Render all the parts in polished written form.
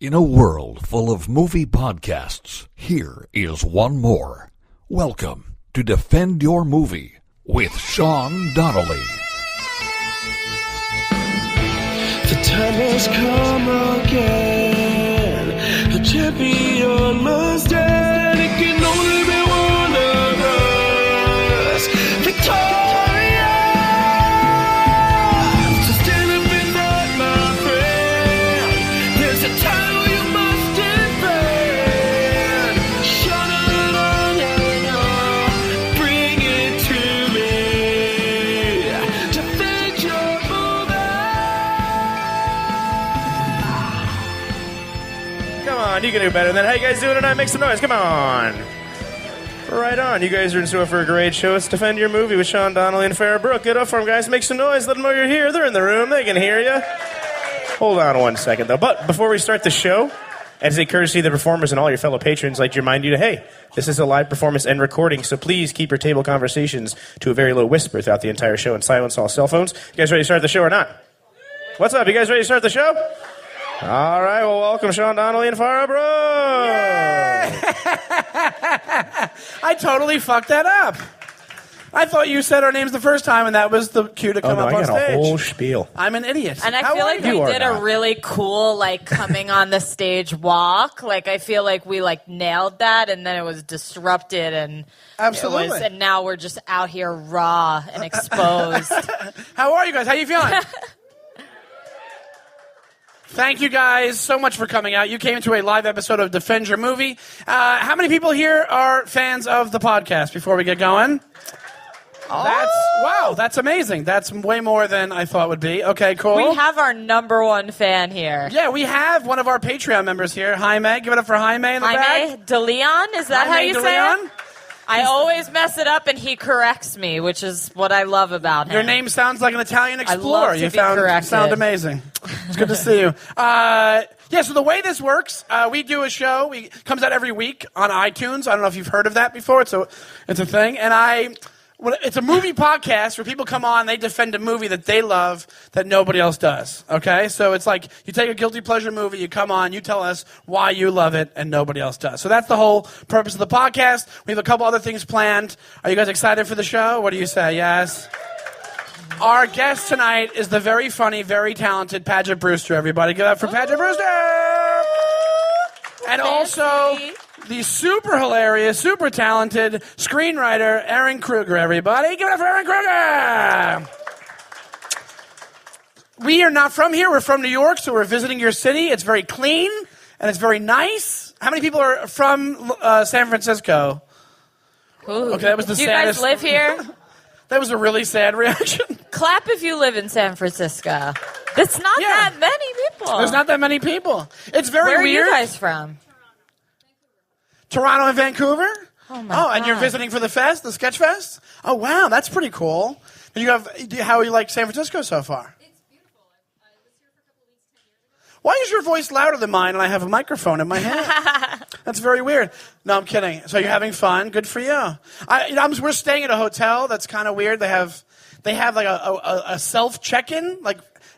In a world full of movie podcasts, here is one more. Welcome to Defend Your Movie with Sean Donnelly. The time has come again. The champion must stand. It can only be one of us. Victoria! So stand up and fight, my friend. There's a title you must defend. Shut it on, bring it to me. Defend your movie. Come on, you can do better than that. How you guys doing tonight? Make some noise. Come on. Right on. You guys are in store for a great show. It's Defend Your Movie with Sean Donnelly and Farah. Brooke, get up for them, guys. Make some noise. Let them know you're here. They're in the room. They can hear you. Hold on 1 second, though. But before we start the show, as a courtesy of the performers and all your fellow patrons, I'd like to remind you to, hey, this is a live performance and recording, so please keep your table conversations to a very low whisper throughout the entire show and silence all cell phones. You guys ready to start the show or not? What's up? You guys ready to start the show? All right, well, welcome Sean Donnelly and Farah Bro. I totally fucked that up. I thought you said our names the first time, and that was the cue to come up on I got stage. a whole spiel. I'm an idiot. And I How feel are like you? we You are did not. a really cool, coming on the stage walk. I feel like we, nailed that, and then it was disrupted, and Absolutely. and now we're just out here raw and exposed. How are you guys? How you feeling? Thank you guys so much for coming out. You came to a live episode of Defend Your Movie. How many people here are fans of the podcast before we get going? That's amazing. That's way more than I thought would be. Okay, cool. We have our number one fan here. Yeah, we have one of our Patreon members here, Jaime. Give it up for Jaime in the back. Jaime De Leon? Is that how Jaime you De say Leon? it? I always mess it up, and he corrects me, which is what I love about him. Your name sounds like an Italian explorer. love to You be corrected. sound amazing. It's good to see you. So the way this works, we do a show. Comes out every week on iTunes. I don't know if you've heard of that before. It's a thing. And it's a movie podcast where people come on, they defend a movie that they love that nobody else does. Okay? So it's like you take a guilty pleasure movie, you come on, you tell us why you love it and nobody else does. So that's the whole purpose of the podcast. We have a couple other things planned. Are you guys excited for the show? What do you say? Yes? Our guest tonight is the very funny, very talented Paget Brewster, everybody. Give it up for Paget Brewster! And also the super hilarious, super talented screenwriter, Aaron Kruger, everybody. Give it up for Aaron Kruger! We are not from here. We're from New York, so we're visiting your city. It's very clean, and it's very nice. How many people are from San Francisco? Ooh. Okay, that was the Do you saddest. guys live here? That was a really sad reaction. Clap if you live in San Francisco. That's not that many people. There's not that many people. It's very Where weird. are you guys from? Toronto and Vancouver? Oh, my God. And you're visiting for the fest, the Sketchfest? Oh, wow, that's pretty cool. How you like San Francisco so far? It's beautiful. I was here for a couple of weeks 10 years ago. Why is your voice louder than mine and I have a microphone in my hand? That's very weird. No, I'm kidding. So you're having fun. Good for you. We're staying at a hotel that's kind of weird. They have a self check-in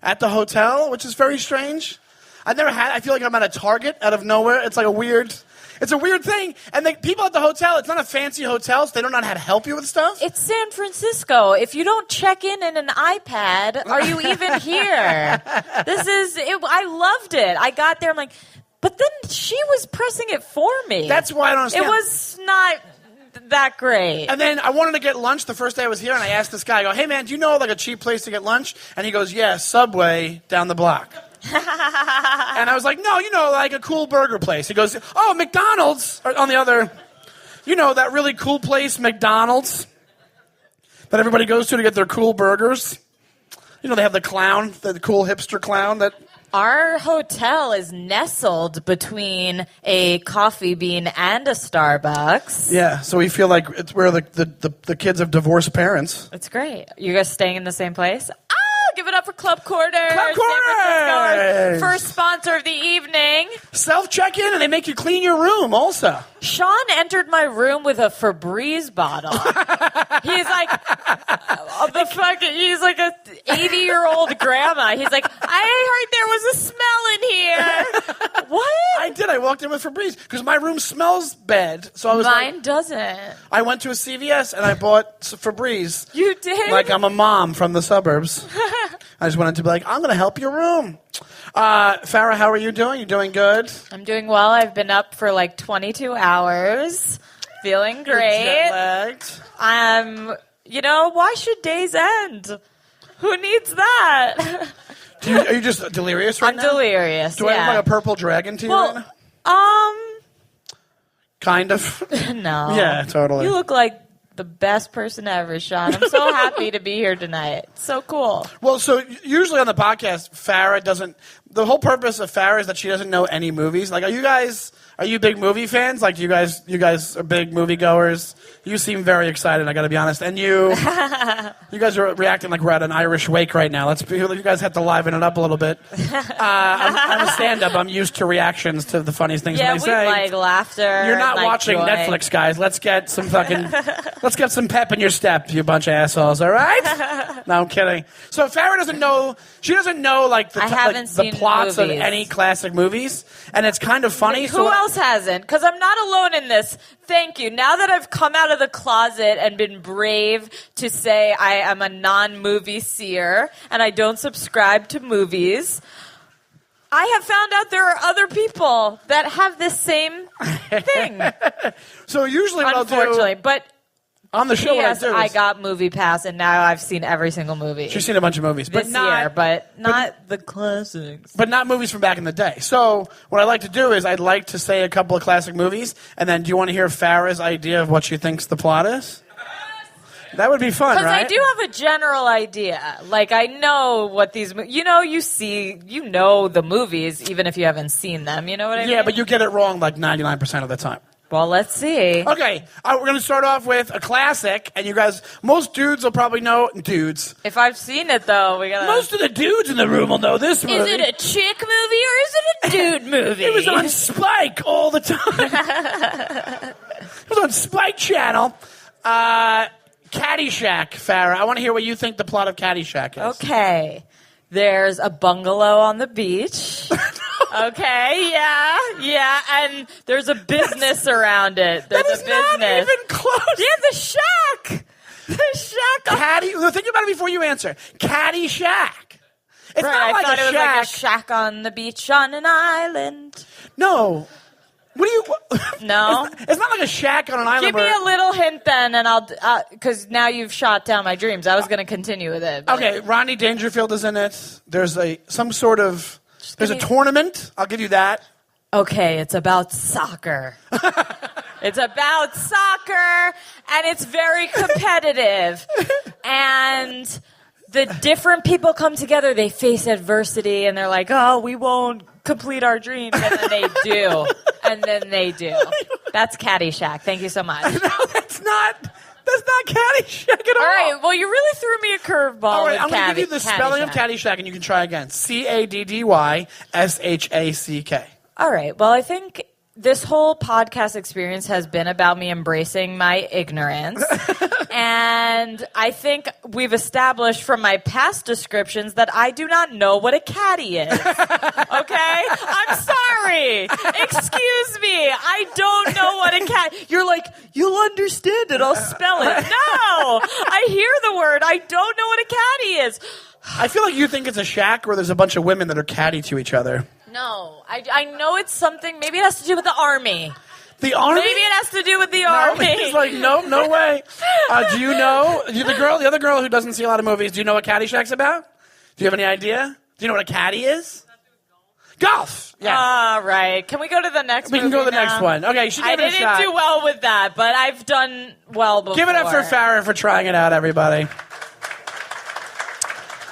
at the hotel, which is very strange. I feel like I'm at a Target out of nowhere. It's a weird thing. And the people at the hotel, it's not a fancy hotel, so they don't know how to help you with stuff. It's San Francisco. If you don't check in an iPad, are you even here? I loved it. I got there, I'm like, but then she was pressing it for me. That's why I don't understand. It was not that great. And then I wanted to get lunch the first day I was here, and I asked this guy, I go, hey, man, do you know a cheap place to get lunch? And he goes, yeah, Subway down the block. And I was like, no, a cool burger place. He goes, oh, McDonald's. Or on the other, that really cool place, McDonald's, that everybody goes to get their cool burgers. They have the clown, the cool hipster clown that... Our hotel is nestled between a Coffee Bean and a Starbucks. Yeah, so we feel like it's where the kids have divorced parents. It's great. You guys staying in the same place? Give it up for Club Quarters. Club Quarters! San Francisco's first sponsor of the evening. self-check-in, and they make you clean your room also. Sean entered my room with a Febreze bottle. He's like, he's like a 80-year-old grandma. He's like, I heard there was a smell in here. What? I did. I walked in with Febreze because my room smells bad. So I was Mine doesn't. I went to a CVS and I bought Febreze. You did? Like I'm a mom from the suburbs. I just wanted to be like, I'm going to help your room. Farah, how are you doing? You doing good? I'm doing well. I've been up for like 22 hours. Feeling great. Jet-lagged. Why should days end? Who needs that? Are you just delirious right now? I'm delirious. Do I look like a purple dragon to you right now? Kind of. No. Yeah, totally. You look like the best person ever, Sean. I'm so happy to be here tonight. It's so cool. Well, so usually on the podcast, Farah doesn't. The whole purpose of Farah is that she doesn't know any movies. Like, are you big movie fans? Like, you guys are big moviegoers. You seem very excited. I got to be honest. And you guys are reacting like we're at an Irish wake right now. You guys have to liven it up a little bit. I'm a stand-up. I'm used to reactions to the funniest things Yeah, they say. we like laughter. You're not like watching joy. Netflix, guys. Let's get some pep in your step, you bunch of assholes. All right? No, I'm kidding. So Farah doesn't know. She doesn't know like the plots of movies. any classic movies, and it's kind of funny. Who else hasn't? Because I'm not alone in this. Thank you. Now that I've come out of the closet and been brave to say I am a non-movie seer and I don't subscribe to movies, I have found out there are other people that have this same thing. So usually what I'll Unfortunately, do but on the show, yes, what I do I is got Movie Pass, and now I've seen every single movie she's seen a bunch of movies, but this not year, but not the classics. but not movies from back in the day. So what I like to do is I'd like to say a couple of classic movies, and then do you want to hear Farah's idea of what she thinks the plot is? That would be fun, Because right? I do have a general idea. Like, I know what these... you know the movies, even if you haven't seen them. You know what I mean? Yeah, but you get it wrong like 99% of the time. Well, let's see. Okay, we're going to start off with a classic, and you guys, most dudes will probably know... Dudes. If I've seen it, though, we gotta... Most of the dudes in the room will know this movie. Is it a chick movie or is it a dude movie? It was on Spike all the time. It was on Spike Channel. Caddyshack, Farah. I want to hear what you think the plot of Caddyshack is. Okay. There's a bungalow on the beach. Okay, yeah, and there's a business around it. There's That is a business. not even close. Yeah, the shack. The shack. Think about it before you answer. Caddyshack. It's Right, not I like thought a it was shack. like a shack on the beach on an island. No. What do you... No? It's not like a shack on an island Give me where... a little hint then, and I'll... Because now you've shot down my dreams. I was going to continue with it. but- Okay, Rodney Dangerfield is in it. There's some sort of... There's a tournament. I'll give you that. Okay, it's about soccer. It's about soccer, and it's very competitive. And the different people come together. They face adversity, and they're like, oh, we won't complete our dreams. And then they do. And then they do. That's Caddyshack. Thank you so much. No, that's not Caddyshack at all. All right, well, you really threw me a curveball. All right, with I'm going to give you the spelling of Caddyshack. Caddyshack, and you can try again. Caddyshack. All right. Well, I think this whole podcast experience has been about me embracing my ignorance. And I think we've established from my past descriptions that I do not know what a caddy is. Okay? I'm sorry. Excuse me. I don't know what a caddy... You're like, you'll understand it. I'll spell it. No! I hear the word. I don't know what a caddy is. I feel like you think it's a shack where there's a bunch of women that are caddy to each other. No. I know it's something... Maybe it has to do with the army. The army? Maybe it has to do with the No, army. he's like, no way. Do you know the other girl who doesn't see a lot of movies? Do you know what Caddyshack's about? Do you have any idea? Do you know what a caddy is? Golf. Yeah. All right. Can we go to the next We can movie go to the now? next one. Okay, she I gave it a didn't shot. do well with that, but I've done well before. Give it up for Farah for trying it out, everybody.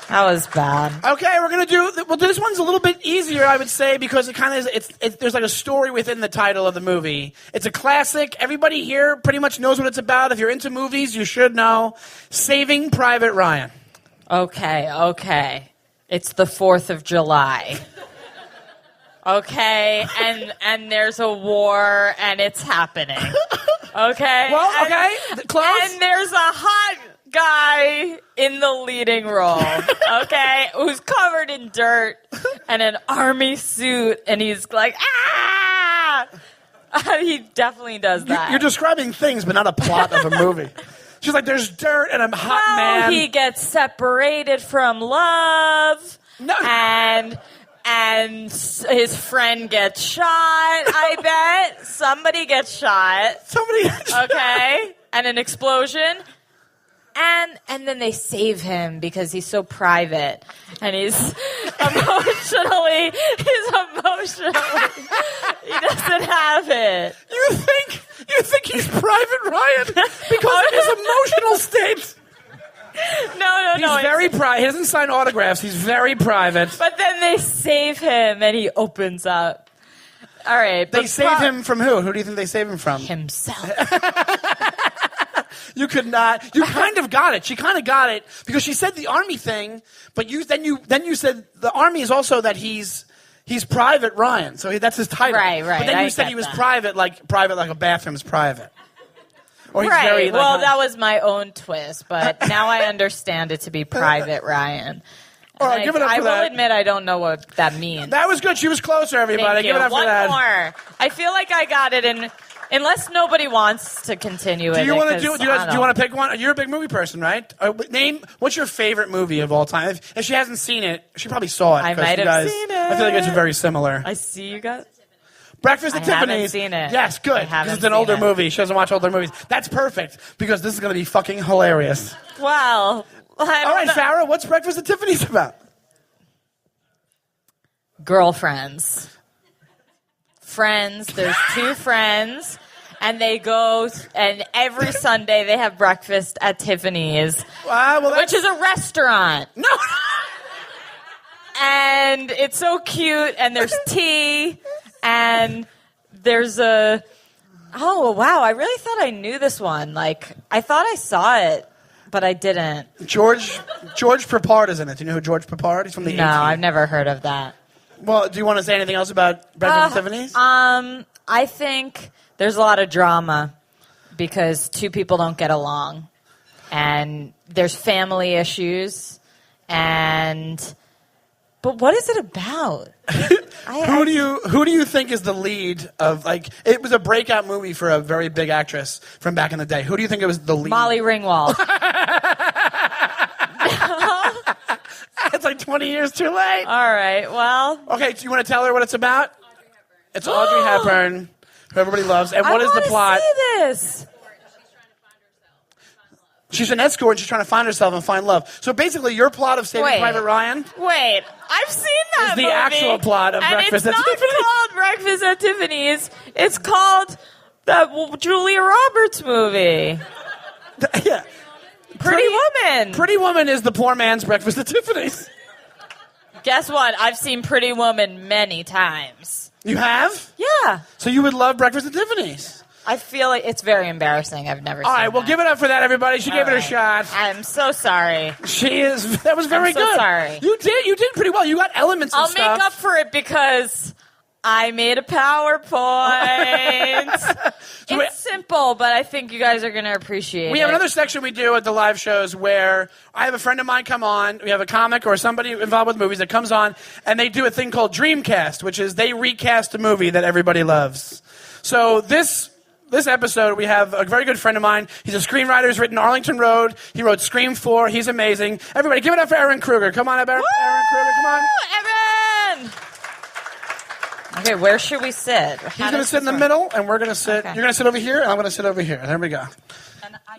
That was bad. Okay, we're gonna do. Well, this one's a little bit easier, I would say, because it kind of is. There's like a story within the title of the movie. It's a classic. Everybody here pretty much knows what it's about. If you're into movies, you should know. Saving Private Ryan. Okay. It's the 4th of July. Okay, and there's a war and it's happening. Okay. Well, okay, close. And there's a hot guy in the leading role. Okay, who's covered in dirt and an army suit, and he's like, ah! He definitely does that. You're describing things, but not a plot of a movie. She's like, there's dirt and I'm a hot man. He gets separated from love. No. And his friend gets shot, I bet. Somebody gets shot. Okay. And an explosion. And then they save him because he's so private. And he's emotionally, he doesn't have it. You think he's Private Ryan because of his emotional state? No. He's very private. He doesn't sign autographs. He's very private. But then they save him, and he opens up. All right. They save him from who? Who do you think they save him from? Himself. You could not. You kind of got it. She kind of got it because she said the army thing, but then you said the army is also that he's Private Ryan. So that's his title. Right. But then you said he was private like a bathroom's private. Or he's very, well, that was my own twist, but now I understand it to be Private Ryan. All right, give it up for that. I will admit I don't know what that means. That was good. She was closer, everybody. Thank you. Give it up for that. One more. I feel like I got it, unless nobody wants to continue it. Do you want to do you want to pick one? You're a big movie person, right? What's your favorite movie of all time? If she hasn't seen it, she probably saw it. I might have seen it. I feel like it's very similar. I see you guys. Breakfast at Tiffany's. I haven't seen it. Yes, good. Because it's an older movie. She doesn't watch older movies. That's perfect because this is going to be fucking hilarious. Well, all right, Farah, what's Breakfast at Tiffany's about? Girlfriends. Friends. There's two friends, and they go, and every Sunday they have breakfast at Tiffany's, which is a restaurant. No. And it's so cute, and there's tea, and there's oh, wow, I really thought I knew this one. Like, I thought I saw it, but I didn't. George Papard is in it. Do you know who George Papard? He's from the 80s. No, I've never heard of that. Well, do you want to say anything else about Breakfast at Tiffany's? I think there's a lot of drama because two people don't get along, and there's family issues, but what is it about? Who do you think is the lead of, like, it was a breakout movie for a very big actress from back in the day. Who do you think it was the lead? Molly Ringwald. It's like 20 years too late. All right, well. Okay, do you want to tell her what it's about? It's Audrey Hepburn, who everybody loves. And what is the plot? I want to see this. She's an escort and she's trying to find herself and find love. So basically, your plot of Saving Private Ryan? Wait, I've seen that movie. Is the actual plot of Breakfast at Tiffany's. It's not called Breakfast at Tiffany's. It's called the Julia Roberts movie. Yeah. Pretty Woman. Pretty Woman is the poor man's Breakfast at Tiffany's. Guess what? I've seen Pretty Woman many times. You have? Yeah. So you would love Breakfast at Tiffany's? I feel like it's very embarrassing. I've never seen it. All right, well, give it up for that, everybody. She gave it a shot. I'm so sorry. That was very good. Sorry. You did pretty well. You got elements of stuff. I'll make up for it because I made a PowerPoint. It's simple, but I think you guys are going to appreciate it. We have another section we do at the live shows where I have a friend of mine come on. We have a comic or somebody involved with movies that comes on, and they do a thing called Dreamcast, which is they recast a movie that everybody loves. So this episode, we have a very good friend of mine. He's a screenwriter. He's written Arlington Road. He wrote Scream 4. He's amazing. Everybody, give it up for Aaron Kruger. Come on up, Aaron Kruger. Come on. Evan! Okay, where should we sit? He's going to sit in the middle, and we're going to sit. Okay. You're going to sit over here, and I'm going to sit over here. There we go. And I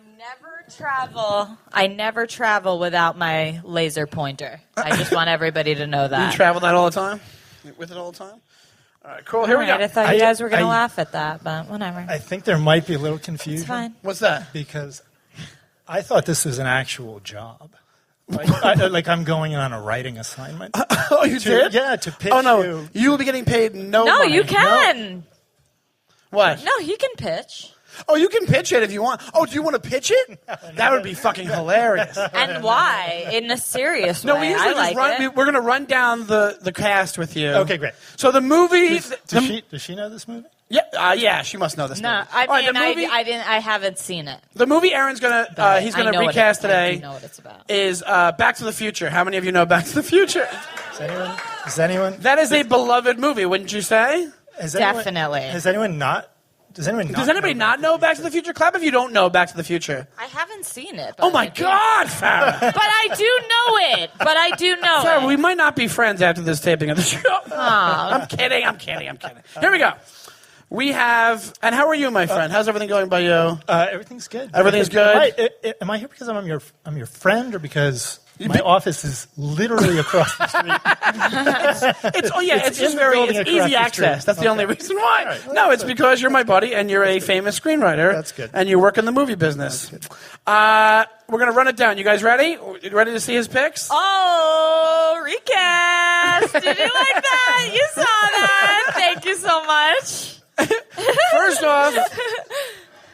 never travel without my laser pointer. I just want everybody to know that. You travel that all the time? With it all the time? All right, cool. Here we go. I thought you guys were going to laugh at that, but whatever. I think there might be a little confusion. It's fine. What's that? Because I thought this was an actual job. Like I'm going on a writing assignment. Oh, you did? Yeah, to pitch no. you. You will be getting paid no money. No, you can. What? No, he can pitch. Oh, you can pitch it if you want. Oh, do you want to pitch it? That would be fucking hilarious. And why? In a serious No, way. we usually I like just it. we're going to run down the cast with you. Okay, great. So the movie. Does she know this movie? Yeah, she must know this. No, movie. I All right, mean, the movie, I haven't seen it. the movie Aaron's gonna he's I gonna know recast what it, I today do know what it's about. is Back to the Future. How many of you know Back to the Future? Does anyone? That is a beloved movie, wouldn't you say? Definitely. Does anyone not? Does anybody not know Back to the Future? Clap if you don't know Back to the Future. I haven't seen it. Oh my God, Farah! But I do know Farah, it. we might not be friends after this taping of the show. I'm kidding. Here we go. We have, and how are you, my friend? How's everything going by you? Everything's good. Everything's good? Am I here because I'm your friend, or because my office is literally across the street? It's in just the very building it's across easy the access. street. That's the only reason why. All right. No, it's because you're my buddy and you're a famous screenwriter. That's good. And you work in the movie business. We're gonna run it down. You guys ready? Ready to see his picks? Oh, recast! Did you like that? You saw that. Thank you so much. First off,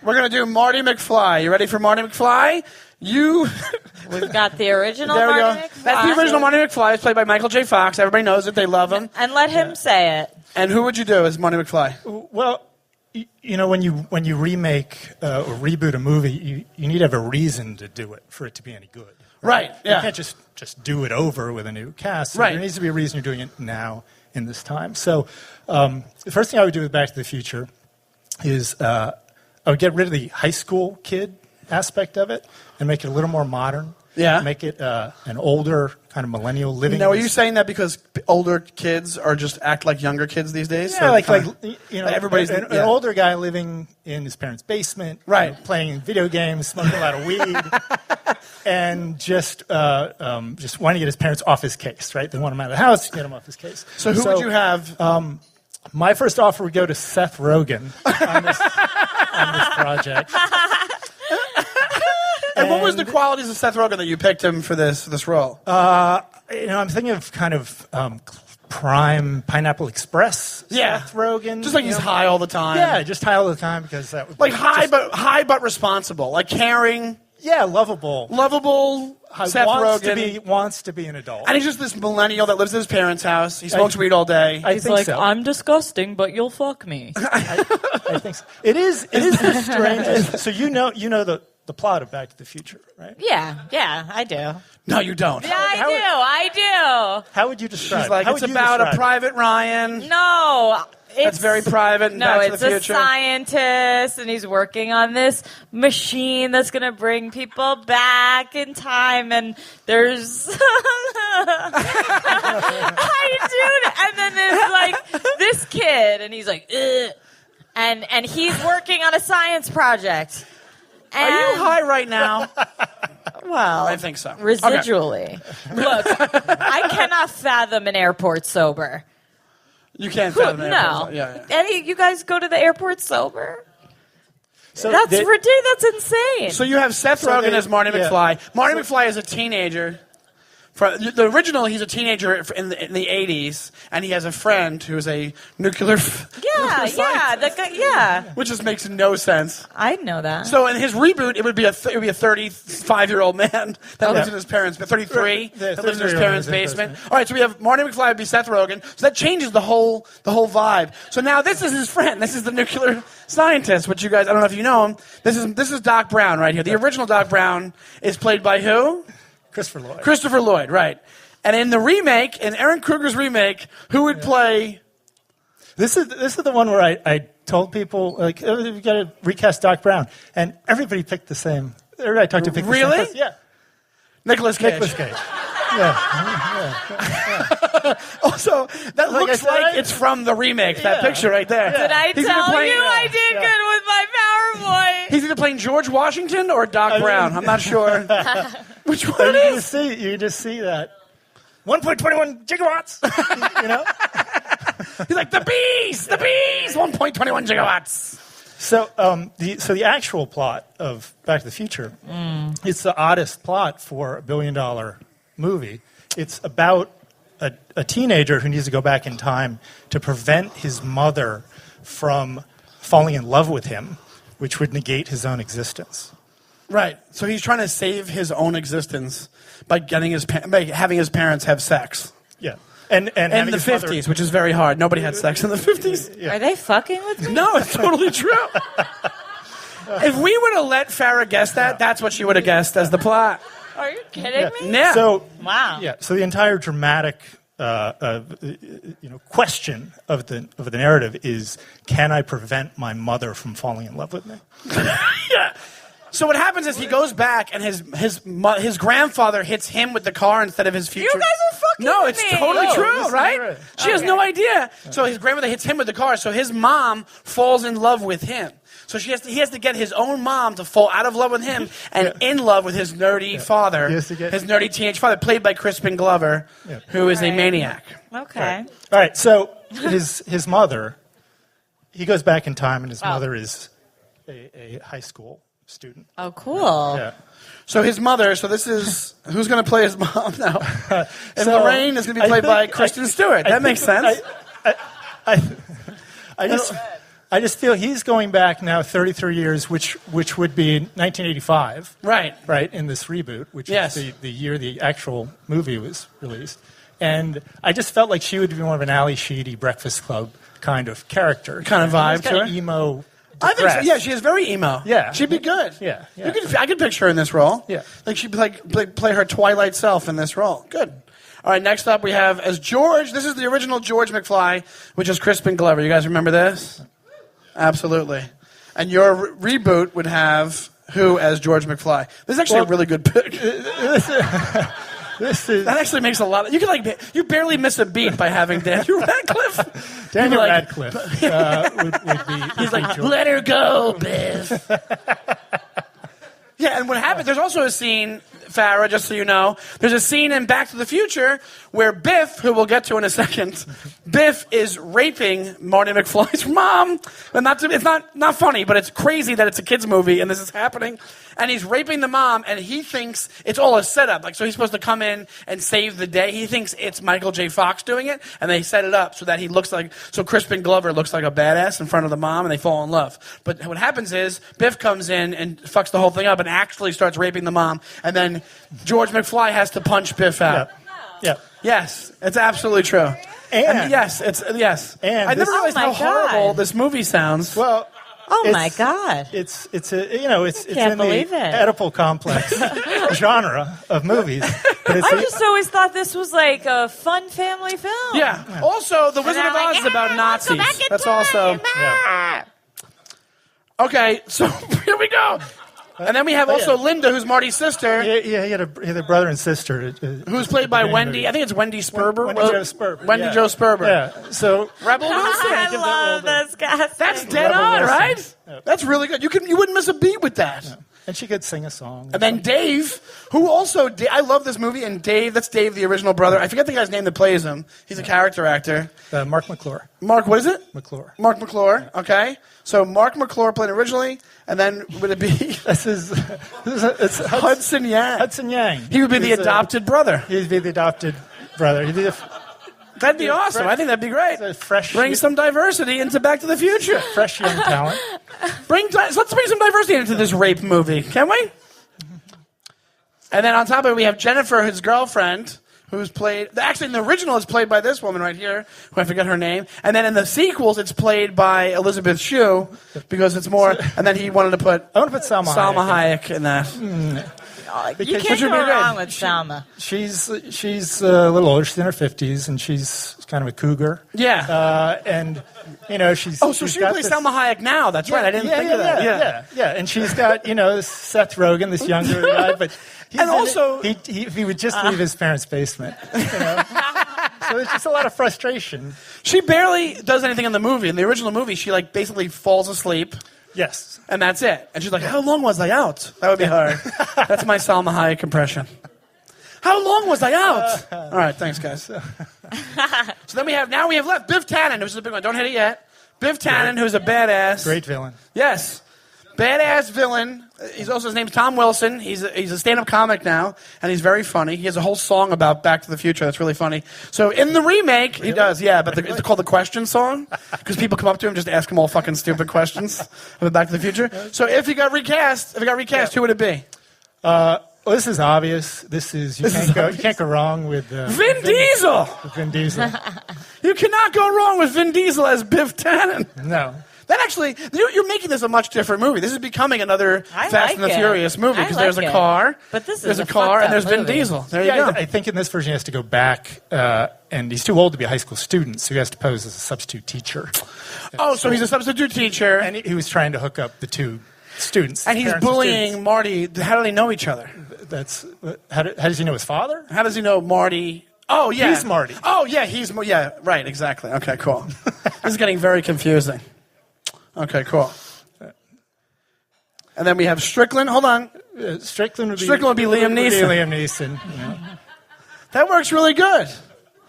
we're going to do Marty McFly. You ready for Marty McFly? We've got the original There we Marty go. McFly. That's the original Marty McFly. It's played by Michael J. Fox. Everybody knows it. They love him. And let him say it. And who would you do as Marty McFly? Well, you know, when you remake or reboot a movie, you need to have a reason to do it for it to be any good. Right, yeah. You can't just do it over with a new cast. So Right. There needs to be a reason you're doing it now in this time. So the first thing I would do with Back to the Future is I would get rid of the high school kid aspect of it and make it a little more modern. Yeah. Make it an older kind of millennial living. Now, are you saying that because older kids are just act like younger kids these days? Yeah, So like you know, everybody's an older guy living in his parents' basement, Right. you know, playing video games, smoking a lot of weed, and just wanting to get his parents off his case. Right? They want him out of the house, get him off his case. So who would you have? My first offer would go to Seth Rogen on this project. And what was the qualities of Seth Rogen that you picked him for this role? I'm thinking of kind of prime Pineapple Express. Yeah. Seth Rogen, Just like he's high all the time. Yeah, just high all the time because that would Like be high but responsible, like caring, lovable. Seth Rogen. Wants to be an adult. And he's just this millennial that lives in his parents' house. He smokes weed all day. I He's think like, so. I'm disgusting, but you'll fuck me. I think so. It is the strangest. So you know the plot of Back to the Future, right? Yeah, I do. No, you don't. Yeah, I do. How would you describe? She's like, how it's would you about a describe it? Private Ryan. No. That's very private and No, Back to it's the a Future. scientist, and he's working on this machine that's going to bring people back in time, and there's... and then there's, like, this kid, and he's like, ugh. And he's working on a science project. Are you high right now? Well, I think so. Residually. Look, I cannot fathom an airport sober. You can't fathom an No. airport. Yeah. Any you guys go to the airport sober? So That's they- ridiculous. That's insane. So you have Seth Rogen as Marty McFly. Marty McFly is a teenager. The original, he's a teenager in the 80s, and he has a friend who's a nuclear yeah. which just makes no sense. I know that. So in his reboot, it would be a 35-year-old man that lives in his parents, 33 that lives in his parents' basement. All right, so we have Marty McFly would be Seth Rogen. So that changes the whole vibe. So now this is his friend. This is the nuclear scientist, which you guys, I don't know if you know him. This is Doc Brown right here. The original Doc Brown is played by who? Christopher Lloyd, right. And in the remake, in Aaron Kruger's remake, who would play... This is the one where I told people, like, oh, you've got to recast Doc Brown. And everybody picked the same. Everybody I talked to picked the same. Really? Yeah. Nicolas Cage. Also, that Like looks I said, like it's from the remake, that picture right there. Did I He's tell either playing- you I did good with my PowerPoint? He's either playing George Washington or Doc Brown. I'm not sure which one But it is. you just see that 1.21 gigawatts. You know. He's like, the bees, 1.21 gigawatts. So the actual plot of Back to the Future, it's the oddest plot for $1 billion movie. It's about a teenager who needs to go back in time to prevent his mother from falling in love with him which would negate his own existence. Right. So he's trying to save his own existence by by having his parents have sex. Yeah. And In having the his mother- 50s, which is very hard. Nobody had sex in the 50s. Yeah. Are they fucking with me? No, it's totally true. If we would have let Farah guess that, that's what she would have guessed as the plot. Are you kidding me? Yeah. So Wow. yeah. So the entire dramatic question of the narrative is: can I prevent my mother from falling in love with me? Yeah. So what happens is he goes back and his grandfather hits him with the car instead of his future. You guys are fucking No, with it's me. totally No, true, this is right? right. She has no idea. So his grandmother hits him with the car. So his mom falls in love with him. So he has to get his own mom to fall out of love with him and in love with his nerdy father, He has to get- his nerdy teenage father, played by Crispin Glover, who is a Right. maniac. Okay. All right. So his mother, he goes back in time, and his mother is a high school student. Oh, cool. Yeah. So his mother. So this is who's going to play his mom now? And So, Lorraine is going to be played by Kristen Stewart. That makes sense. I just feel he's going back now 33 years, which would be 1985. Right. Right, in this reboot, which Yes. is the year the actual movie was released. And I just felt like she would be more of an Ali Sheedy Breakfast Club kind of character. Kind of vibe It's to kind her? of emo, I think so. depressed. Yeah, she is very emo. Yeah. She'd be good. Yeah, yeah. I could picture her in this role. Yeah. Like she'd be play her Twilight self in this role. Good. All right, next up we have as George. This is the original George McFly, which is Crispin Glover. You guys remember this? Absolutely. And your reboot would have who as George McFly? This is actually a really good pick. This is That actually makes a lot of... You barely miss a beat by having Daniel Radcliffe. Daniel like- Radcliffe would be. He's like, let her go, Biff. Yeah, and what happens, there's also a scene, Farah, just so you know, there's a scene in Back to the Future where Biff, who we'll get to in a second, Biff is raping Marty McFly's mom. And it's not funny, but it's crazy that it's a kid's movie and this is happening. And he's raping the mom, and he thinks it's all a setup. Like, so he's supposed to come in and save the day. He thinks it's Michael J. Fox doing it, and they set it up so that so Crispin Glover looks like a badass in front of the mom, and they fall in love. But what happens is, Biff comes in and fucks the whole thing up and actually starts raping the mom, and then George McFly has to punch Biff out. Yeah. Yes, it's absolutely true. And- yes. And I never this- realized Oh how my horrible God. this movie sounds. Well. Oh, my It's- God. It's it's can't in the believe it. Oedipal complex genre of movies. But it's I just always thought this was like a fun family film. Yeah. Also, The Wizard And of I'm Oz like, is about "Ah, let's go Nazis. back in That's time." also. Ah. Okay, so here we go. And then we have also Linda, who's Marty's sister, he had a brother and sister who's played by Wendy. I think it's Wendy Sperber. Wendy Jo Sperber. Wendy yeah. Jo Sperber. Yeah. So Rebel Wilson. I that love little this casting. That's dead Rebel on, Wilson. right? That's really good. You wouldn't miss a beat with that. and she could sing a song. And then Dave, who also I love this movie. And that's Dave, the original brother. I forget the guy's name that plays him. He's a character actor. Mark McClure. Mark, what is it? McClure. Mark McClure. Okay. So Mark McClure played originally, and then would it be It's Hudson Yang? Hudson Yang. He would be the He's adopted brother. He'd be the adopted brotder. He'd be That'd be awesome. I think that'd be great. a fresh, Bring some diversity into Back to the Future. fresh young talent. Let's bring some diversity into this rape movie, can we? And then on top of it, we have Jennifer, his girlfriend, who's played. Actually, in the original, it's played by this woman right here, who I forget her name. And then in the sequels, it's played by Elizabeth Shue because it's more. And then he wanted to put I want to put Salma Hayek in that. You Which can't would go be good. wrong with Salma. She's a little older. She's in her 50s, and she's kind of a cougar. Yeah. And she's Oh, so she's she got plays this- Salma Hayek now. That's right. I didn't think of that. Yeah. And she's got Seth Rogen, this younger guy, but And also- he would just leave his parents' basement. So there's just a lot of frustration. She barely does anything in the movie. In the original movie, she basically falls asleep. Yes. And that's it. And she's like, how long was I out? That would be hard. That's my Salma Hayek impression. How long was I out? All right, thanks, guys. So then we have left Biff Tannen, who's a big one. Don't hit it yet. Biff Tannen, who's a badass. Great villain. Yes. Badass villain. His name's Tom Wilson. He's a stand-up comic now, and he's very funny. He has a whole song about Back to the Future that's really funny. So in the remake, he does, yeah, but it's called the Question Song, because people come up to him just ask him all fucking stupid questions about Back to the Future. So if he got recast, who would it be? Well, this is obvious. You can't go wrong with Vin Diesel. Vin Diesel. You cannot go wrong with Vin Diesel as Biff Tannen. No. That actually, you're making this a much different movie. This is becoming another Fast and the Furious movie because there's a car, but there's a car, and there's Vin Diesel. There you go. I think in this version he has to go back, and he's too old to be a high school student, so he has to pose as a substitute teacher. So he's a substitute teacher, and he was trying to hook up the two students, and he's bullying Marty. How do they know each other? How does he know his father? How does he know Marty? Oh yeah, he's Marty. Oh yeah, right, exactly. Okay, cool. This is getting very confusing. Okay, cool. And then we have Strickland. Hold on. Strickland would be Liam Neeson. Liam Neeson. You know. That works really good.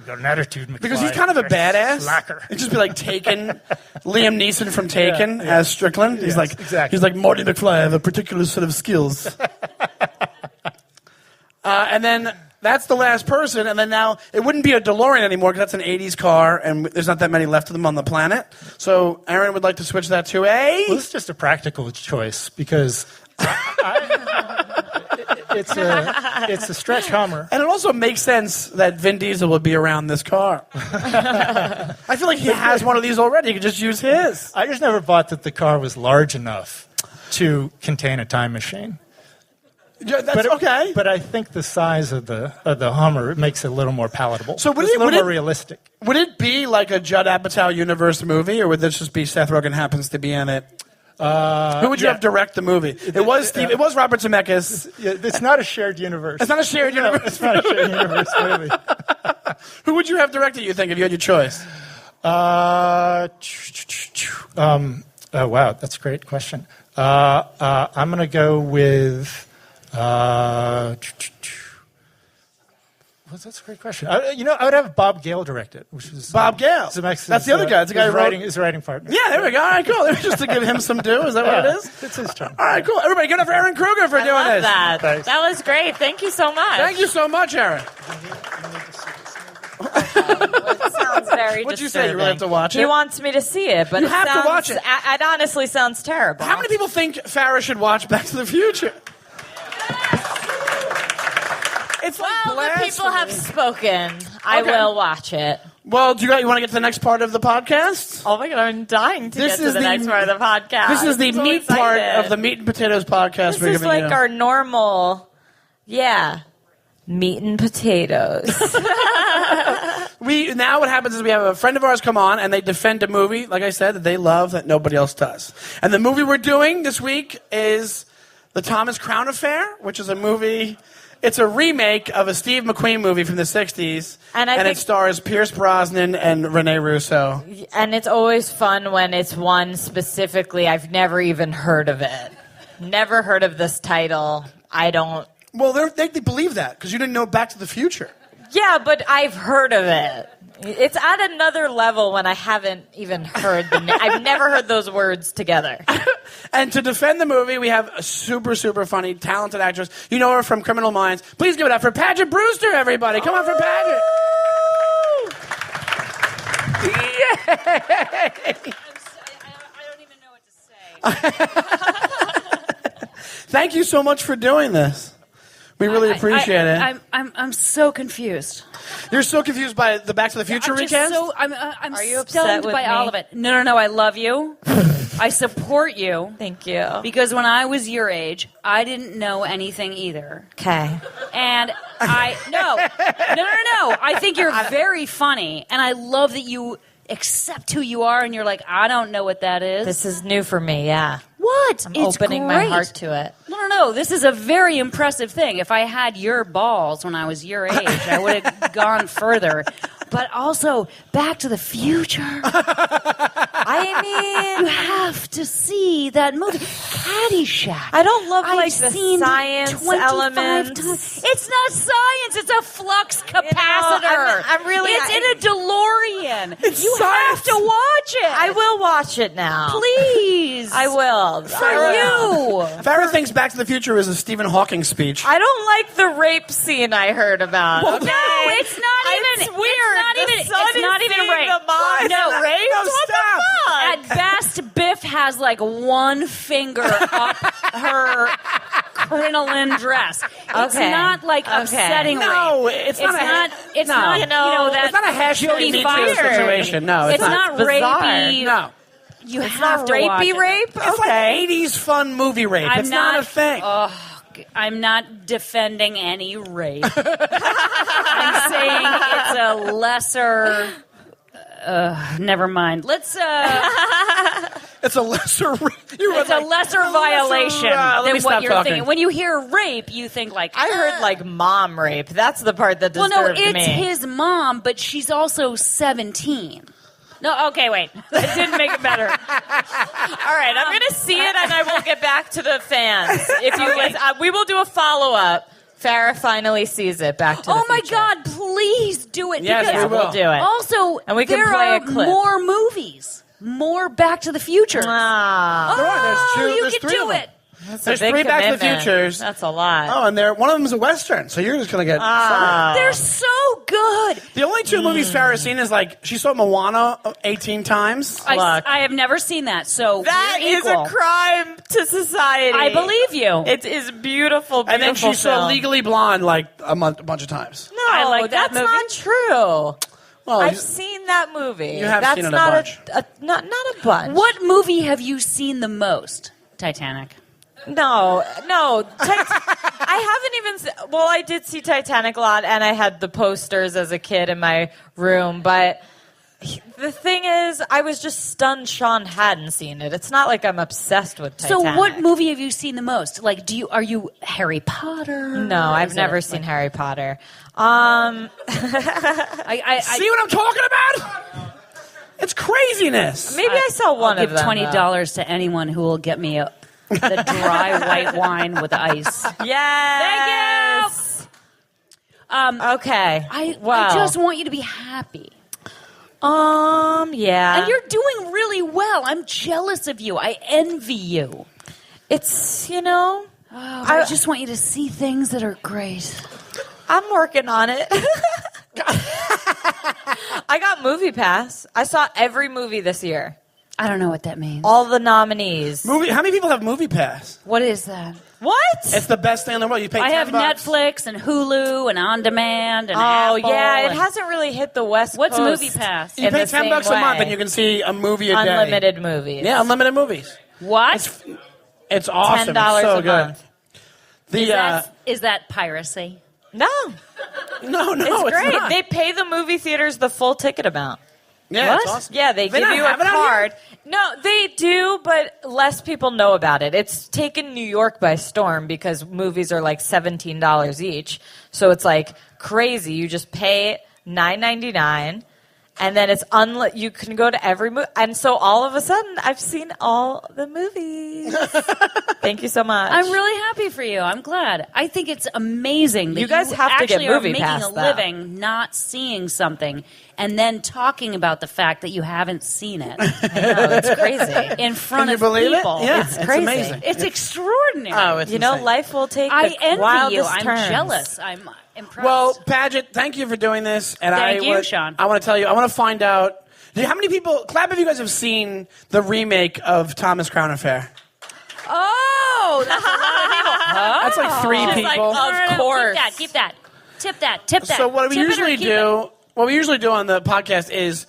Got an attitude, McFly. Because he's kind of a badass. Slacker. It'd just be like Taken, Liam Neeson from Taken as Strickland. He's exactly. He's like Marty McFly. I have a particular set of skills. And then that's the last person, and then now it wouldn't be a DeLorean anymore because that's an 80s car, and there's not that many left of them on the planet. So Aaron would like to switch that to a... Well, this is just a practical choice because it's a stretch Hummer. And it also makes sense that Vin Diesel would be around this car. I feel like he has one of these already. He could just use his. I just never thought that the car was large enough to contain a time machine. Yeah, that's okay. But I think the size of the Hummer makes it a little more palatable. So it's a little more realistic. Would it be like a Judd Apatow universe movie, or would this just be Seth Rogen happens to be in it? Who would you have direct the movie? It was Robert Zemeckis. It's not a shared universe. It's not a shared universe. It's not a shared universe movie. Who would you have directed, you think, if you had your choice? Oh, wow, that's a great question. I'm going to go with... that's a great question. I would have Bob Gale direct it, which was Bob Gale. Zemeckis' That's the other guy. It's the guy his writing partner. Yeah, there we go. All right, cool. Just to give him some due. Is that what it is? It's his turn. All right, cool. Everybody, give it up for Aaron Kruger for doing love this. That. Thanks. That was great. Thank you so much. Thank you so much, Aaron. It sounds very What'd you disturbing. say? You really have to watch it? He wants me to see it, but You have to watch it. It honestly sounds terrible. How many people think Farah should watch Back to the Future? It's like Well, the blasphemy. people have spoken. I Okay. will watch it. Well, you want to get to the next part of the podcast? Oh my god, I'm dying to This get to is the the- next part of the podcast. This is the I'm so meat part excited. of the Meat and Potatoes podcast This we're is giving like you. our normal, meat and potatoes. Now what happens is we have a friend of ours come on and they defend a movie, like I said, that they love that nobody else does. And the movie we're doing this week is the Thomas Crowne Affair, which is a movie... It's a remake of a Steve McQueen movie from the 60s, and it stars Pierce Brosnan and Rene Russo. And it's always fun when it's one specifically. I've never even heard of it. Never heard of this title. I don't... Well, they believe that, because you didn't know Back to the Future. Yeah, but I've heard of it. It's at another level when I haven't even heard the name. I've never heard those words together. And to defend the movie, we have a super, super funny, talented actress. You know her from Criminal Minds. Please give it up for Paget Brewster, everybody. Come on for Paget. Yay! I don't even know what to say. Thank you so much for doing this. We really appreciate it. I'm so confused. You're so confused by the Back to the Future I'm just recast? I'm Are you upset stunned with by me? all of it. No. I love you. I support you. Thank you. Because when I was your age, I didn't know anything either. Okay. And no. I think you're very funny, and I love that you accept who you are, and you're like, I don't know what that is. This is new for me, yeah. What? I'm It's opening my great. heart to it. No. This is a very impressive thing. If I had your balls when I was your age, I would have gone further. But also, Back to the Future. I mean, You have to see that movie. Caddyshack. I don't love like I've the seen science 25 elements. times. It's not science. It's a flux capacitor. I'm really- It's in a DeLorean. It's you science. have to watch it. I will watch it now. Please. please. I will. For you. Farah thinks Back to the Future is a Stephen Hawking speech. I don't like the rape scene I heard about. No, it's not even. It's weird. It's not even rape. The mom No, rape. No, What stop. the fuck? At best, Biff has like one finger up her crinoline dress. It's Okay. not like Okay. upsetting No, rape. it's not a- It's no. not. You know, that It's not a hashtag Jodie Me Too Foster. situation. No, It's not bizarre. rapey. No. You It's have not to watch rapey it. rape. It's Okay. like 80s fun movie rape. I'm It's not a thing. I'm not defending any rape. I'm saying it's a lesser. Never mind. Let's. It's a lesser. It's a lesser violation let me than stop what you're talking. thinking. When you hear rape, you think like I heard like mom rape. That's the part that Well, disturbed no, it's me. his mom, but she's also 17. No, okay, wait. That didn't make it better. All right, I'm going to see it and I will get back to the fans. If you listen, we will do a follow-up. Farah finally sees it. Back to the Oh my Future. God! Please do it. Yes, because we will. We'll do it. Also, And we can there play a are clip. more movies, more Back to the Future. Ah, There are. There's two- you there's can three do of them. it. that's There's a big 3 Back to the commitment. Futures. That's a lot. Oh, and one of them is a Western, so you're just going to get fired. They're so good. The only 2 movies Farah's seen is like, she saw Moana 18 times. I have never seen that, so That we're is equal. a crime to society. I believe you. It is beautiful, beautiful And then she saw film. Legally Blonde like a bunch of times. No, I like that that's movie. not true. Well, I've seen that movie. You have that's seen it a not bunch. not a bunch. What movie have you seen the most? Titanic. No. I haven't even. Well, I did see Titanic a lot, and I had the posters as a kid in my room. But the thing is, I was just stunned Sean hadn't seen it. It's not like I'm obsessed with Titanic. So, what movie have you seen the most? Like, are you Harry Potter? No, I've Is never it, seen like- Harry Potter. I see what I'm talking about? It's craziness. Maybe I saw one I'll of give them. $20 to anyone who will get me the dry white wine with ice. Though. Yes. Thank you. Okay. I Wow. just want you to be happy. Yeah. And you're doing really well. I'm jealous of you. I envy you. It's, you know, I just want you to see things that are great. I'm working on it. I got Movie Pass. I saw every movie this year. I don't know what that means. All the nominees. How many people have Movie Pass? What is that? What? It's the best thing in the world. You pay $10. I have Netflix and Hulu and On Demand and Oh, Apple. yeah. It and- hasn't really hit the West What's Coast. Movie Pass? You in pay the same $10 a month way. and you can see a movie a day. Unlimited movies. Yeah, unlimited movies. What? It's awesome. $10 It's so a good. month. Is that piracy? No. No, It's great. not. They pay the movie theaters the full ticket amount. Yeah, What? it's awesome. Yeah, they They give don't you a have it out card. No, they do, but less people know about it. It's taken New York by storm because movies are like $17 each. So it's like crazy. You just pay $9.99, and then it's you can go to every movie. And so all of a sudden, I've seen all the movies. Thank you so much. I'm really happy for you. I'm glad. I think it's amazing that You guys have to get actually are Movie making Pass, a though. living not seeing something and then talking about the fact that you haven't seen it I know, it's crazy. in front Can you of believe people. it? Yeah, It's it's crazy. amazing. It's extraordinary. Oh, it's You know, insane. life will take I the envy wildest you. I'm turns. jealous. I'm impressed. Well, Paget, thank you for doing this. And Thank you, Sean. I want to tell you, I want to find out, how many people, clap if you guys have seen the remake of Thomas Crowne Affair. Oh, that's a lot of people. That's like 3 She's people. like, of course. Keep that. Tip that. So what we Tip it or usually keep do, what we usually do on the podcast is,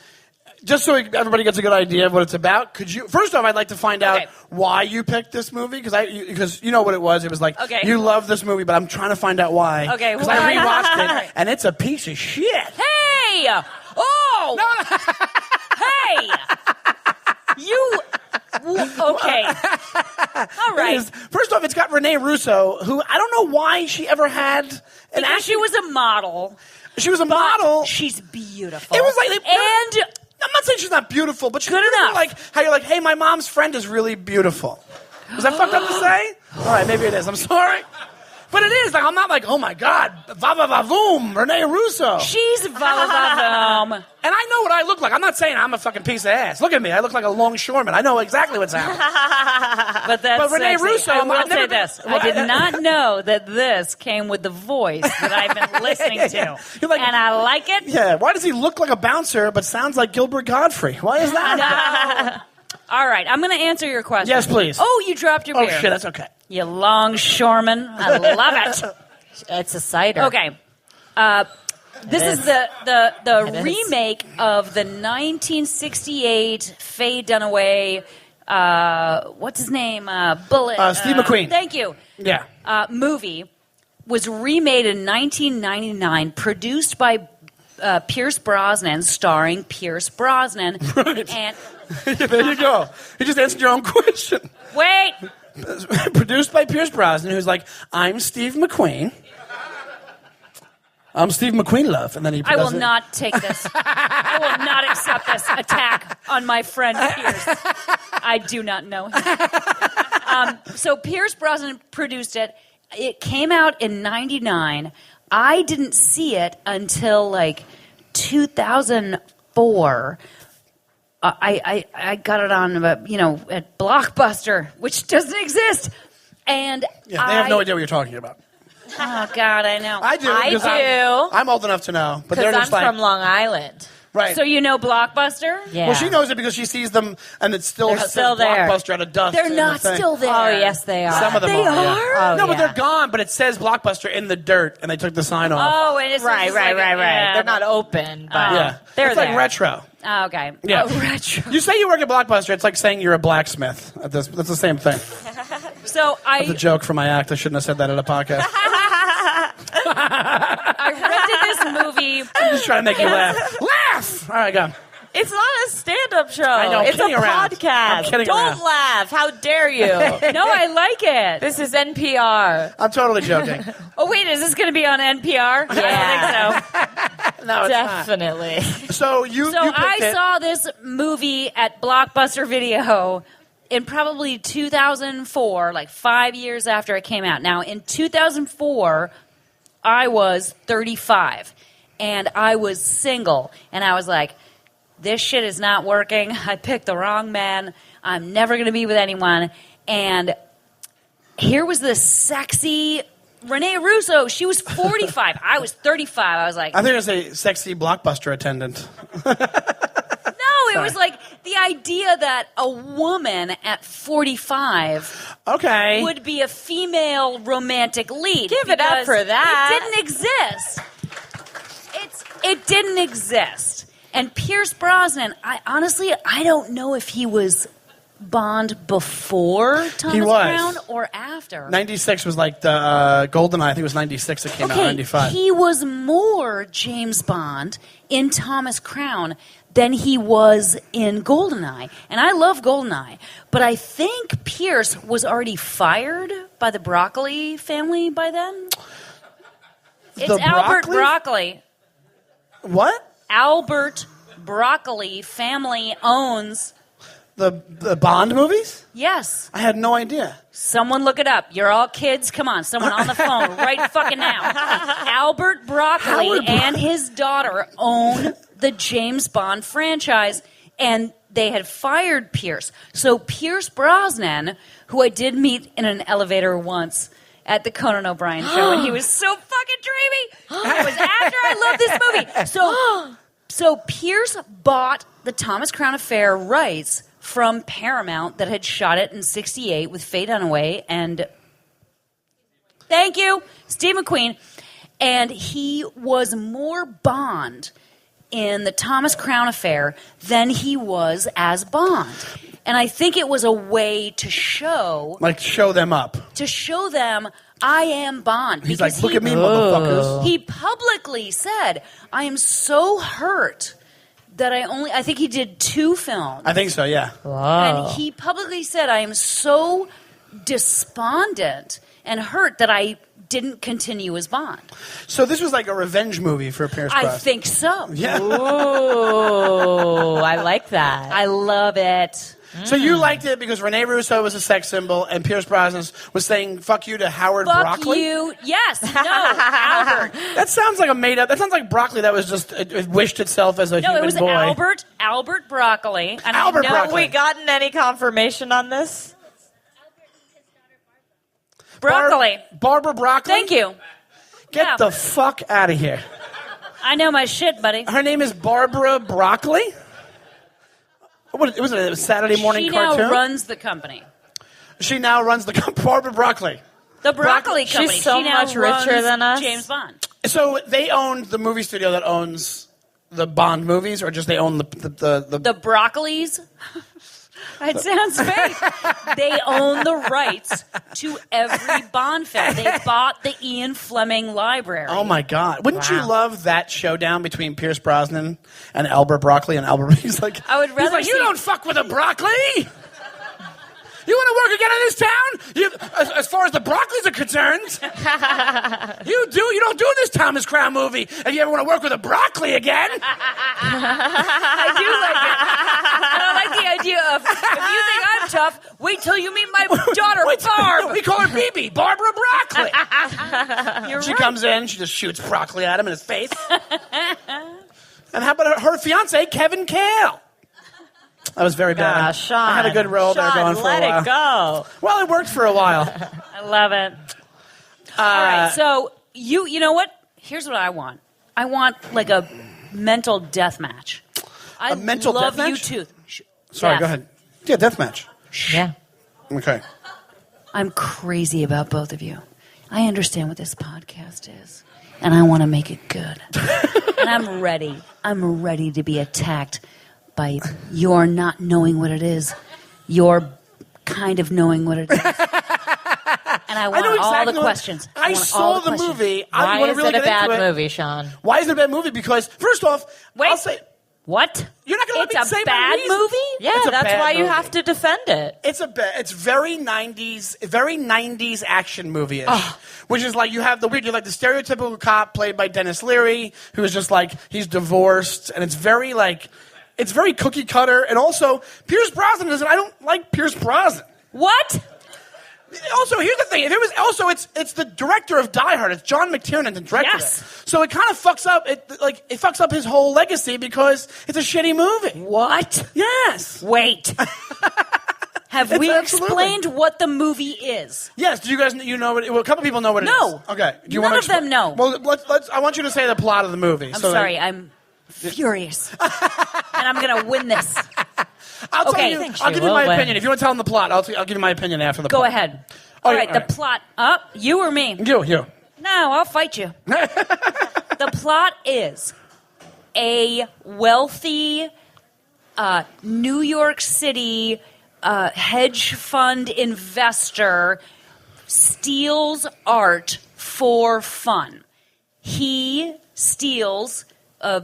just so everybody gets a good idea of what it's about, first off, I'd like to find out Okay. why you picked this movie, because you know what it was. It was like, Okay. you love this movie, but I'm trying to find out why. Okay, Because I why? rewatched it, and it's a piece of shit. Hey! Oh! Hey! You... Okay. All It right. is- First off, it's got Renee Russo, who I don't know why she ever had an Because acting. she was a model. She was a but model. She's beautiful. It was like And... I'm not saying she's not beautiful, but she's Good beautiful, enough. like how you're like, hey, my mom's friend is really beautiful. Was that fucked up to say? All right, maybe it is. I'm sorry. But it is. Like, I'm not like, oh, my God, va-va-va-voom, Renee Russo. She's va-va-va-voom. And I know what I look like. I'm not saying I'm a fucking piece of ass. Look at me. I look like a longshoreman. I know exactly what's happening. But that's But Renee sexy. Russo, I will I've never say been- this. I did not know that this came with the voice that I've been listening to. You're like- And I like it. Yeah, why does he look like a bouncer but sounds like Gilbert Godfrey? Why is that? All right, I'm going to answer your question. Yes, please. Oh, you dropped your Oh, beer. shit, that's okay. You longshoreman. I love it. It's a cider. Okay. This is the It is. remake of the 1968 Faye Dunaway, what's his name? Bullet. Steve McQueen. Thank you. Yeah. Movie was remade in 1999, produced by Pierce Brosnan, starring Pierce Brosnan. Right. And There you go. You just answered your own question. wait, Produced by Pierce Brosnan, who's like, I'm Steve McQueen. I'm Steve McQueen, love. And then he I will does it. not take this. I will not accept this attack on my friend Pierce. I do not know him. So Pierce Brosnan produced it. It came out in '99. I didn't see it until like 2004. I got it on, at Blockbuster, which doesn't exist. And Yeah, they have no idea what you're talking about. Oh God, I know. I do. I because do. I'm old enough to know. But they're Because I'm just like, from Long Island. right. So you know Blockbuster? Yeah. Well, she knows it because she sees them, and it's still They're says still there. Blockbuster out of dust. They're in the not thing. still there. Oh, yes, they are. Some of them They are. yeah. are? Oh, No, but yeah. they're gone. But it says Blockbuster in the dirt, and they took the sign off. Oh, and it's Right. just like, yeah. They're not open, but yeah, they're it's like there. retro. Oh, okay. Yeah. Oh, retro. You say you work at Blockbuster, it's like saying you're a blacksmith. That's the same thing. So It's a joke for my act. I shouldn't have said that at a podcast. I rented this movie. I'm just trying to make you laugh. Laugh! All right, go. It's not a stand-up show. I know, I'm it's a kidding around. podcast. I'm kidding Don't around. laugh. How dare you? No, I like it. This is NPR. I'm totally joking. Oh, wait, is this going to be on NPR? I don't think so. No, it's Definitely. not. So you So you picked I it. saw this movie at Blockbuster Video in probably 2004, like 5 years after it came out. Now, in 2004, I was 35, and I was single, and I was like, this shit is not working. I picked the wrong man. I'm never going to be with anyone. And here was this sexy Renee Russo. She was 45. I was 35. I was like, I think it's a sexy Blockbuster attendant. no, it was like the idea that a woman at 45 Okay. would be a female romantic lead. Give it up because for that. It didn't exist. It didn't exist. And Pierce Brosnan, I don't know if he was Bond before Thomas He was. Crowne or after. 96 was like the GoldenEye. I think it was 96 that came out. 95. He was more James Bond in Thomas Crowne than he was in GoldenEye. And I love GoldenEye. But I think Pierce was already fired by the Broccoli family by then. It's The Albert Broccoli? Broccoli. What? Albert Broccoli family owns. The Bond movies? Yes. I had no idea. Someone look it up. You're all kids. Come on. Someone on the phone right fucking now. Albert Broccoli and his daughter own the James Bond franchise, and they had fired Pierce. So Pierce Brosnan, who I did meet in an elevator once at the Conan O'Brien show, and he was so fucking dreamy. It was after I loved this movie. So Pierce bought the Thomas Crowne Affair rights from Paramount that had shot it in '68 with Faye Dunaway and thank you, Steve McQueen. And he was more Bond in the Thomas Crowne Affair than he was as Bond. And I think it was a way to show Like, show them up. them I am Bond. He's because like, look at me, motherfuckers. He publicly said, I am so hurt that I think he did 2 films. I think so, yeah. And he publicly said, I am so despondent and hurt that I didn't continue as Bond. So this was like a revenge movie for Pierce Brosnan. I think so. Yeah. Ooh, I like that. I love it. So you liked it because Rene Russo was a sex symbol and Pierce Brosnan was saying "fuck you" to Howard Fuck Broccoli. you. Yes. No. Albert. That sounds like a made up. That sounds like broccoli that was just it wished itself as a No, human it was boy. Albert Broccoli. And Albert I know Broccoli. Have we gotten any confirmation on this? Broccoli. Barbara Broccoli. Thank you. Get Yeah. the fuck out of here. I know my shit, buddy. Her name is Barbara Broccoli. What was it? A Saturday morning She cartoon. now runs the company. She now runs the Barbara Broccoli. The Broccoli She's Company. so She now much richer runs than us. James Bond. So they own the movie studio that owns the Bond movies, or just they own the The Broccolis. It sounds fake. They own the rights to every Bond film. They bought the Ian Fleming library. Oh my God! Wouldn't you love that showdown between Pierce Brosnan and Albert Broccoli? And Albert, he's like, I would he's rather like, you see- don't fuck with a broccoli. You want to work again in this town? As far as the Broccoli's are concerned, you do. You don't do this Thomas Crowne movie. If you ever want to work with a broccoli again, I do like it. And I like the idea of, if you think I'm tough, wait till you meet my daughter, Barb. we call her BB, Barbara Broccoli. You're She right. comes in, she just shoots broccoli at him in his face. And how about her fiance, Kevin Cale? That was very bad. Sean. I had a good role there Sean, going for a while. let it go. Well, it worked for a while. I love it. All right, so you know what? Here's what I want. I want like a mental death match. I mental love death you match? too. Sorry, Yeah. go ahead. Yeah, deathmatch. Yeah. Okay. I'm crazy about both of you. I understand what this podcast is, and I want to make it good. And I'm ready. I'm ready to be attacked by your not knowing what it is, your kind of knowing what it is. And I want know all exactly the what- questions. I want saw all the questions. movie. Why I want is to really it a get into bad it. movie, Sean? Why is it a bad movie? Because, first off, Wait. I'll say What? You're not gonna let It's me a say my bad reason. movie? Yeah, It's a that's bad why you movie. have to defend it. it's very 90s action movie-ish. Which is like you have the stereotypical cop played by Dennis Leary, who is just like he's divorced, and it's very cookie cutter, and also Pierce Brosnan doesn't. I don't like Pierce Brosnan. What? Also, here's the thing: if it was also, it's the director of Die Hard. It's John McTiernan, the director. Yes. Of it. So it kind of fucks up. It fucks up his whole legacy because it's a shitty movie. What? Yes. Wait. Have we absolutely. explained what the movie is? Yes. Do you guys know what? Well, a couple people know what it is. No. Okay. Do you None want of them know. Well, let's. I want you to say the plot of the movie. I'm sorry. I'm furious. And I'm going to win this. I'll Okay. tell I you. think she I'll give you will my win. opinion. If you want to tell them the plot, I'll give you my opinion after the Go plot. ahead. Oh, All yeah, right, all the right. plot. Up, you or me? You. No, I'll fight you. The plot is a wealthy New York City hedge fund investor steals art for fun. He steals a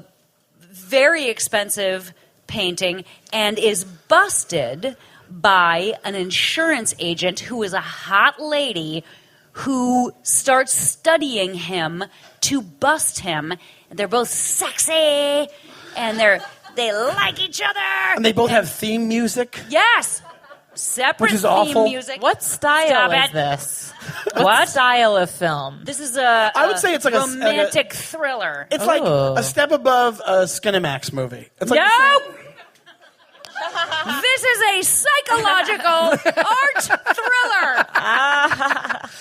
very expensive painting and is busted by an insurance agent who is a hot lady who starts studying him to bust him. They're both sexy and they like each other. And they both have theme music. Yes. Separate Which is theme awful. music. What style Stop is it. this? What? What style of film? This is a I would say it's like a romantic thriller. It's like Oh. a step above a Skinemax movie. It's like No! This is a psychological art thriller.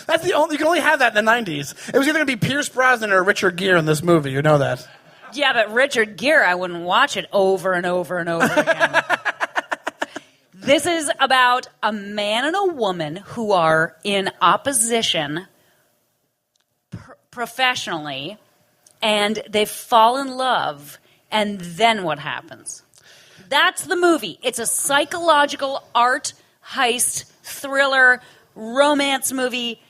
That's the only. You can only have that in the 90s. It was either going to be Pierce Brosnan or Richard Gere in this movie. You know that. Yeah, but Richard Gere, I wouldn't watch it over and over and over again. This is about a man and a woman who are in opposition professionally, and they fall in love, and then what happens? That's the movie. It's a psychological art heist thriller romance movie.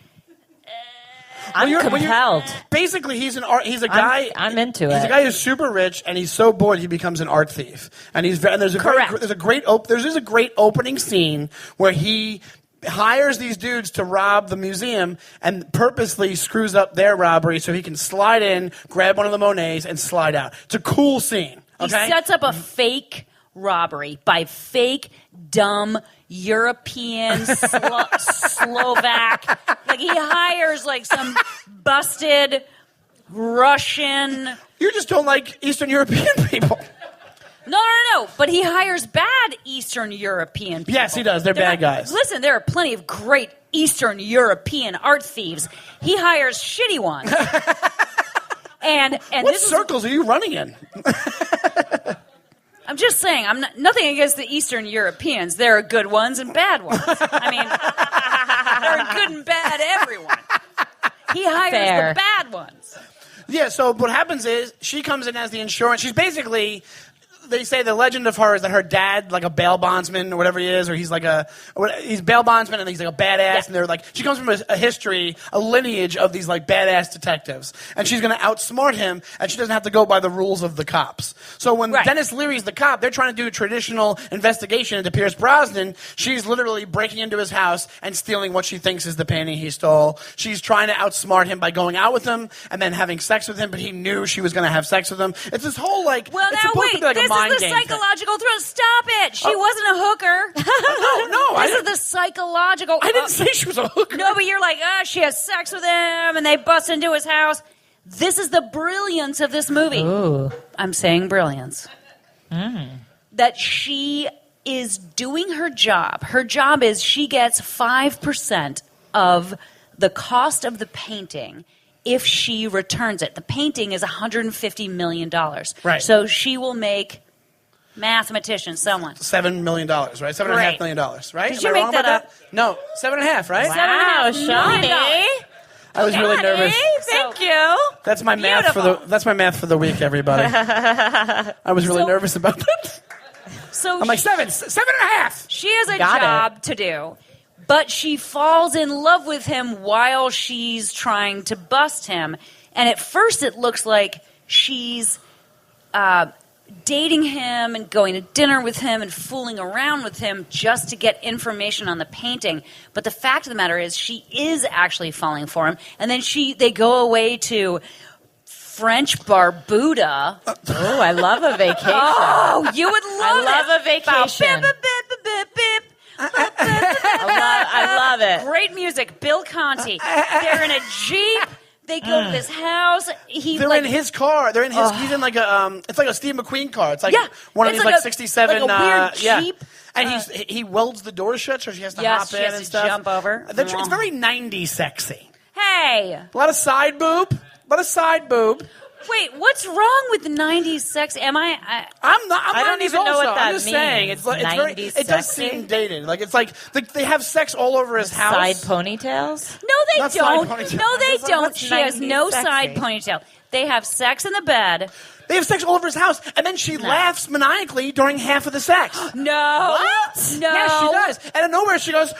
I'm Well, you're- compelled. Basically, he's a guy. I'm into He's it. a guy who's super rich, and he's so bored he becomes an art thief. And there's a Correct. great opening scene where he hires these dudes to rob the museum and purposely screws up their robbery so he can slide in, grab one of the Monets, and slide out. It's a cool scene. He Okay. sets up a fake robbery by fake, dumb, European, Slovak. Like, he hires, like, some busted Russian... You just don't like Eastern European people. No. But he hires bad Eastern European people. Yes, he does. They're bad guys. Listen, there are plenty of great Eastern European art thieves. He hires shitty ones. and what circles are you running in? I'm just saying, I'm nothing against the Eastern Europeans. There are good ones and bad ones. I mean, there are good and bad everyone. He hires the bad ones. Yeah, so what happens is she comes in as the insurance. She's basically... They say the legend of her is that her dad, like a bail bondsman or whatever he is, or he's bail bondsman and he's like a badass, and they're like, she comes from a history, a lineage of these like badass detectives, and she's going to outsmart him, and she doesn't have to go by the rules of the cops. So when Dennis Leary's the cop, they're trying to do a traditional investigation into Pierce Brosnan. She's literally breaking into his house and stealing what she thinks is the painting he stole. She's trying to outsmart him by going out with him and then having sex with him, but he knew she was going to have sex with him. It's this whole like, well, it's now supposed to be like this a mind is the game psychological thrill. Stop it. She wasn't a hooker. No. This is the psychological. I didn't say she was a hooker. No, but you're like, she has sex with him, and they bust into his house. This is the brilliance of this movie. Ooh. I'm saying brilliance. That she is doing her job. Her job is she gets 5% of the cost of the painting if she returns it. The painting is $150 million. Right. So she will make, someone. $7 million, right? $7.5 million, right? Did you Am I make wrong that about up? No, 7.5, right? Wow, $7.5 Shawnee. million. I was really nervous. Thank you. That's my math for the week, everybody. I was really nervous about that. So I'm like 7.5. She has a Got job to do, but she falls in love with him while she's trying to bust him. And at first it looks like she's dating him and going to dinner with him and fooling around with him just to get information on the painting. But the fact of the matter is she is actually falling for him. And then they go away to French Barbuda. Oh, I love a vacation. Oh, you would love it. I love a vacation. I love it. Great music. Bill Conti. They're in a Jeep. They go to this house. They're in his car. They're in his. He's in like a. It's like a Steve McQueen car. It's like one of it's these like 67. like a weird Jeep. And he welds the door shut, so she has to hop in she has and to stuff. jump over. It's very 90s sexy. Hey. A lot of side boob. Wait, what's wrong with the 90s sex? I'm not. I don't 90s even know also. what that I'm just means. saying. It's very. 90s It does sexy? seem dated. Like it's like they have sex all over his house. Side ponytails? No, they Not side don't. ponytail. No, they What's don't. She has 90s no sexy? side ponytail. They have sex in the bed. They have sex all over his house, and then she laughs maniacally during half of the sex. No. What? No. Yes, she does. And out of nowhere, she goes,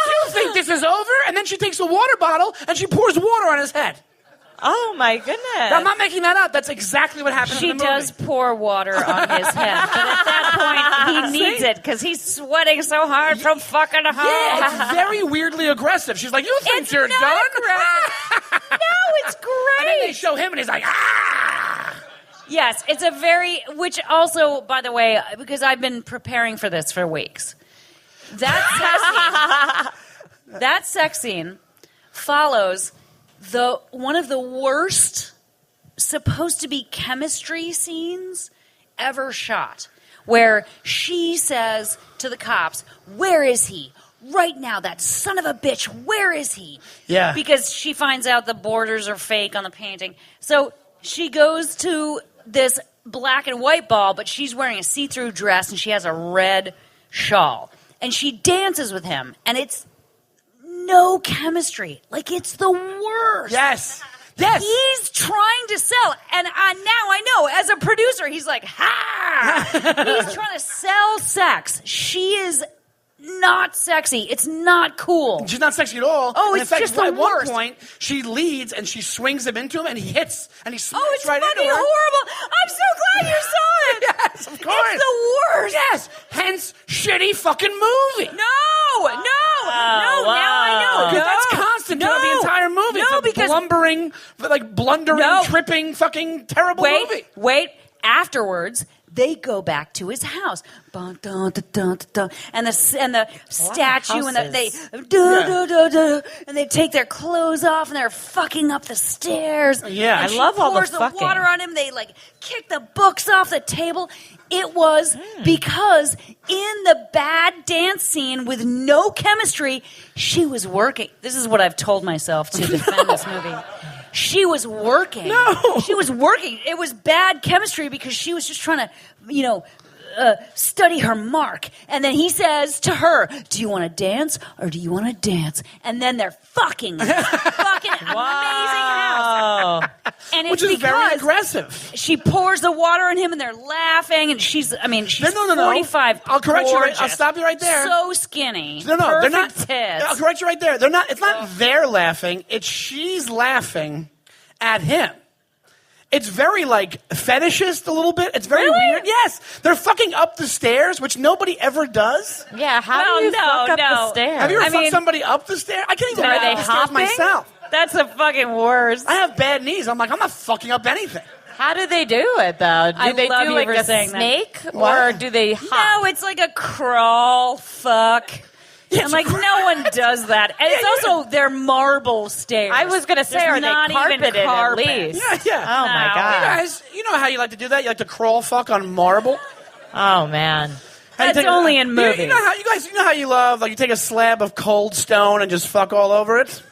"You think this is over?" And then she takes a water bottle and she pours water on his head. Oh, my goodness. I'm not making that up. That's exactly what happens She in the movie. does pour water on his head, but at that point, he needs it because he's sweating so hard from fucking home. Yeah, it's very weirdly aggressive. She's like, "You think It's you're not done?" aggressive. No, it's And then they great. show him, and he's like, "Ah!" Yes, it's a very, which also, by the way, because I've been preparing for this for weeks. That sex scene follows one of the worst supposed to be chemistry scenes ever shot, where she says to the cops, "Where is he? Right now, that son of a bitch, where is he?" Yeah. Because she finds out the borders are fake on the painting. So she goes to this black and white ball, but she's wearing a see-through dress and she has a red shawl. And she dances with him, and it's no chemistry. Like, it's the worst. Yes. He's trying to sell, and now I know, as a producer, he's like, ha! He's trying to sell sex. She is not sexy. It's not cool. She's not sexy at all. Oh, And it's in fact, just the at one worst. point, she leads and she swings him into him, and he hits and he smacks Oh, it's right fucking into her. horrible. I'm so glad you saw it. Yes, of course. It's the worst. Yes, hence shitty fucking movie. No. Now I know. Because that's constant throughout the entire movie. No, it's a because blundering, No. tripping, fucking terrible movie. Wait. afterwards, they go back to his house. Bum, dun, dun, dun, dun, dun. And the statue, and and they take their clothes off, and they're fucking up the stairs. Yeah. And I love all the pours the fucking. water on him. They like kick the books off the table. It was because in the bad dance scene with no chemistry, she was working. This is what I've told myself to defend this movie. She was working. No. She was working. It was bad chemistry because she was just trying to, study her mark. And then he says to her, do you want to dance or do you want to dance? And then they're fucking fucking amazing house. And it's Which is because very aggressive. she pours the water on him and they're laughing and she's No. 45. I'll correct you. Gorgeous. I'll stop you right there. So skinny. No, they're not. Perfect tits. I'll correct you right there. They're not. It's not they're laughing. It's she's laughing at him. It's very like fetishist a little bit. It's very weird. Yes, they're fucking up the stairs, which nobody ever does. Yeah, how do you fuck up the stairs? Have you ever fucked somebody up the stairs? I can't even Are get they up the stairs hopping? myself. That's the fucking worst. I have bad knees. I'm like, I'm not fucking up anything. How do they do it, though? Do I they love do you like for a saying that. snake? Or What? do they hop? No, it's like a crawl fuck. And like no one does that. And it's also their marble stairs. I was going to say, There's are not they even carpeted at carpet. least? Yeah. Oh, my No. God. You guys, you know how you like to do that? You like to crawl fuck on marble? Oh, man. How you That's only in You movies. know how you guys, you know how you love, like you take a slab of cold stone and just fuck all over it?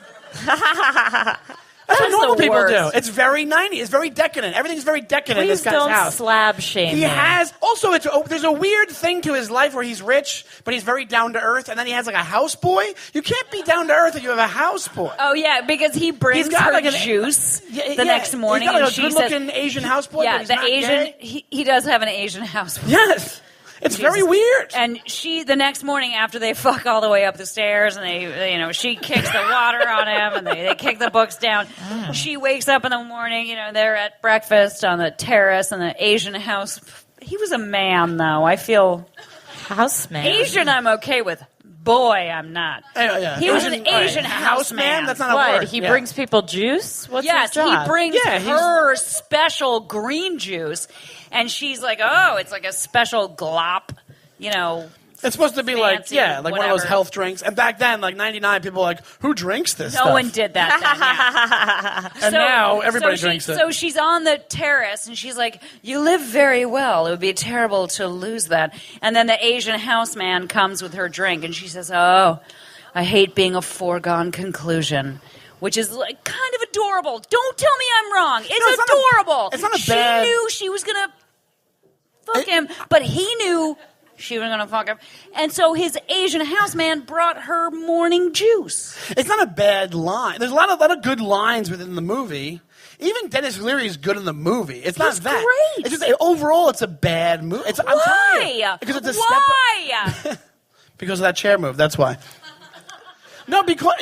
That's what normal the people worst. do. It's very 90s. It's very decadent. Everything's very decadent in Please this guy's don't house. slab shame He me. has also. There's a weird thing to his life where he's rich, but he's very down to earth, and then he has like a houseboy. You can't be down to earth if you have a houseboy. Oh yeah, because he brings He's got her like an- juice Yeah, the next morning, He's got and like a she good-looking says, Asian houseboy. "Yeah, but he's the not Asian. gay. He does have an Asian house." Yes, it's very weird. And she, the next morning after they fuck all the way up the stairs, and they she kicks the water on him, and they kick the books down. She wakes up in the morning, they're at breakfast on the terrace in the Asian house. He was a man, though. I feel Houseman. Asian. I'm okay with. Boy, I'm not. Yeah. He was an all right. Asian houseman. That's not a What? word. He Yeah. brings people juice? What's Yes, his job? he brings Yeah, he's- her special green juice, and she's like, "Oh, it's like a special glop." It's supposed to be like, fancy, like one of those whatever. health drinks. And back then, like 99, people were like, who drinks this No stuff? one did that then. Yeah. And now everybody drinks it. So she's on the terrace and she's like, "You live very well. It would be terrible to lose that." And then the Asian houseman comes with her drink and she says, "Oh, I hate being a foregone conclusion." Which is like kind of adorable. Don't tell me I'm wrong. It's not a- adorable. it's not a bad- She knew she was gonna fuck him, but he knew she was gonna fuck him. And so his Asian houseman brought her morning juice. It's not a bad line. There's a lot of good lines within the movie. Even Dennis Leary is good in the movie. It's not He's that. great. It's just overall, it's a bad movie. I'm telling you, Why? because it's a Why? step because of that chair move. That's why. No, because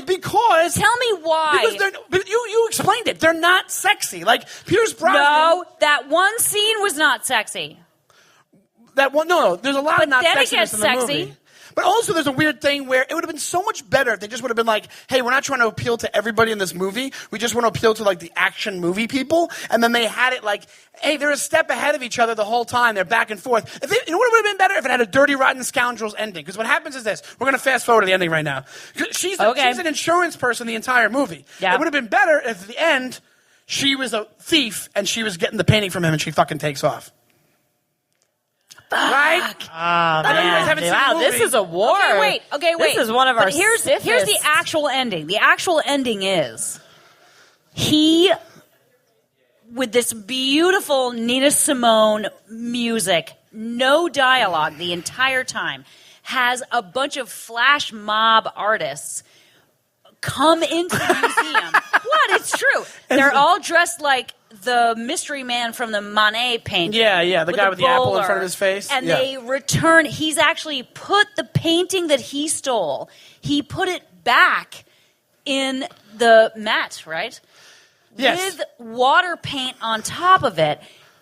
Tell me why. Because but you explained it. They're not sexy. Like Pierce Brosnan. No, that one scene was not sexy. That one. No. There's a lot But of not then it sexiness gets in the sexy. movie. But also, there's a weird thing where it would have been so much better if they just would have been like, "Hey, we're not trying to appeal to everybody in this movie. We just want to appeal to like the action movie people." And then they had it like, "Hey, they're a step ahead of each other the whole time. They're back and forth." You know what would have been better if it had a Dirty Rotten Scoundrels ending? Because what happens is this: we're going to fast forward to the ending right now. She's an insurance person the entire movie. Yeah. It would have been better if at the end she was a thief and she was getting the painting from him and she fucking takes off. Right? Oh, know you guys haven't seen the wow, movie. this is a war. Okay, wait. This is one of our But here's the stiffest. actual ending. The actual ending is he, with this beautiful Nina Simone music, no dialogue the entire time, has a bunch of flash mob artists come into the museum. What? It's true. They're all dressed like the mystery man from the Monet painting. Yeah, the guy with the apple in front of his face. And Yeah. they return. He's actually put the painting that he stole, he put it back in the mat, right? Yes. With water paint on top of it.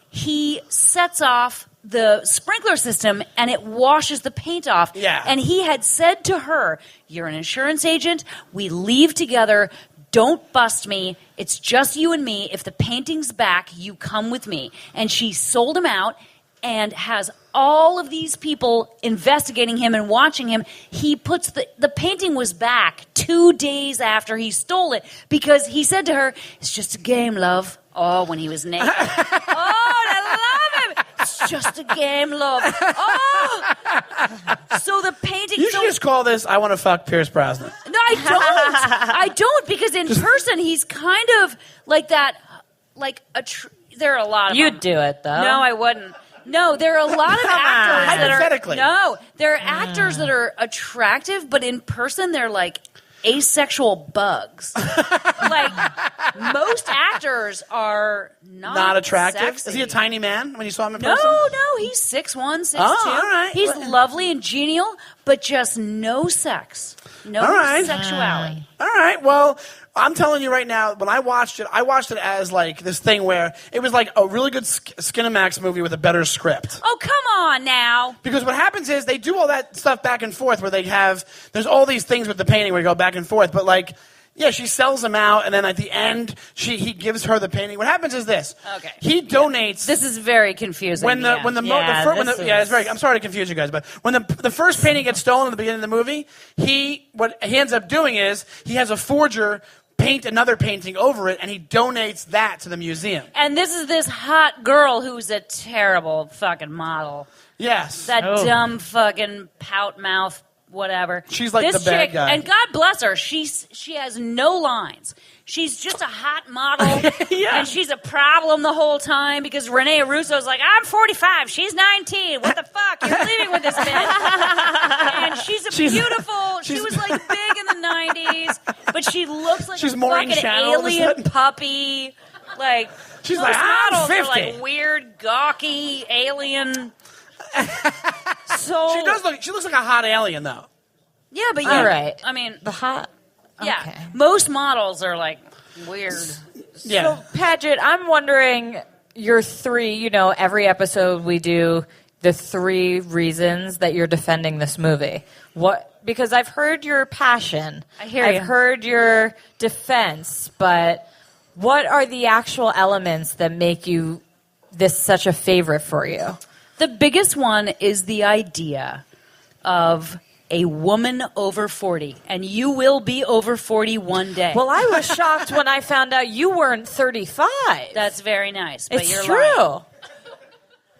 He sets off the sprinkler system and it washes the paint off. Yeah. And he had said to her, "You're an insurance agent. We leave together. Don't bust me. It's just you and me. If the painting's back, you come with me. And she sold him out and has all of these people investigating him and watching him. He puts the painting was back 2 days after he stole it because he said to her, "It's just a game, love." Oh, when he was naked. Oh, I love him. It's just a game, love. Oh. So the painting. You should just call this "I want to fuck Pierce Brosnan." No, I don't. I don't because in person he's kind of like that. Like there are a lot of. You'd them. do it though. No, I wouldn't. No, there are a lot of actors that are. Hypothetically. No, there are actors that are attractive, but in person they're like asexual bugs. Like most actors are Not attractive. Sexy. Is he a tiny man when you saw him in No, person? no, he's 6'1", 6'2". Oh, all right. He's lovely and genial, but just no sex, no All right. sexuality. All right. Well, I'm telling you right now, when I watched it as like this thing where it was like a really good Skinamax movie with a better script. Oh, come on now. Because what happens is they do all that stuff back and forth where there's all these things with the painting where you go back and forth, but like, yeah, she sells him out, and then at the end, he gives her the painting. What happens is this. Okay. He donates. This is very confusing. It's very. I'm sorry to confuse you guys, but when the first painting gets stolen at the beginning of the movie, what he ends up doing is he has a forger paint another painting over it, and he donates that to the museum. And this is this hot girl who's a terrible fucking model. Yes. That dumb fucking pout mouth. Whatever. She's like this the bad chick, guy. and God bless her, she has no lines. She's just a hot model, Yeah. and she's a problem the whole time because Renee Russo's like, I'm 45, she's 19. What the fuck? You're leaving with this bitch. And she's beautiful. She was like big in the 90s, but she looks like She's a Maureen fucking Shannon all of a alien sudden. puppy. Like She's most like, I'm models 50. are like weird, gawky alien. So She looks like a hot alien, though. yeah, but All right. I mean, The hot. yeah, Okay. most models are like weird. Yeah. So, Paget, I'm wondering your three, every episode we do the 3 reasons that you're defending this movie. Because I've heard your passion. I hear I've you. heard your defense, but what are the actual elements that make this such a favorite for you? The biggest one is the idea of a woman over 40, and you will be over 40 one day. Well, I was shocked when I found out you weren't 35. That's very nice, but it's you're true. lying.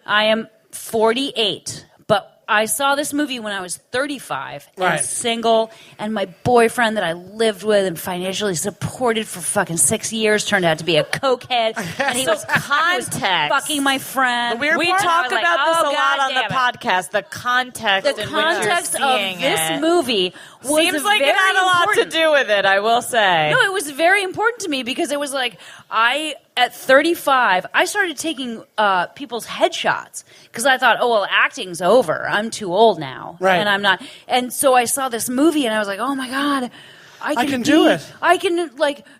I am 48, but I saw this movie when I was 35 and Right. single, and my boyfriend that I lived with and financially supported for fucking 6 years turned out to be a cokehead, and he was context. fucking my friend. The weird We part? talk I was about like, this oh, a lot on the God podcast. The context. The in context which you're of seeing this it. movie was Seems like it very had a lot important. to do with it. I will say. No, it was very important to me because it was like at 35, I started taking people's headshots because I thought, oh, well, acting's over. I'm too old now. Right. And I'm not. And so I saw this movie and I was like, oh my God. I can do it. I can,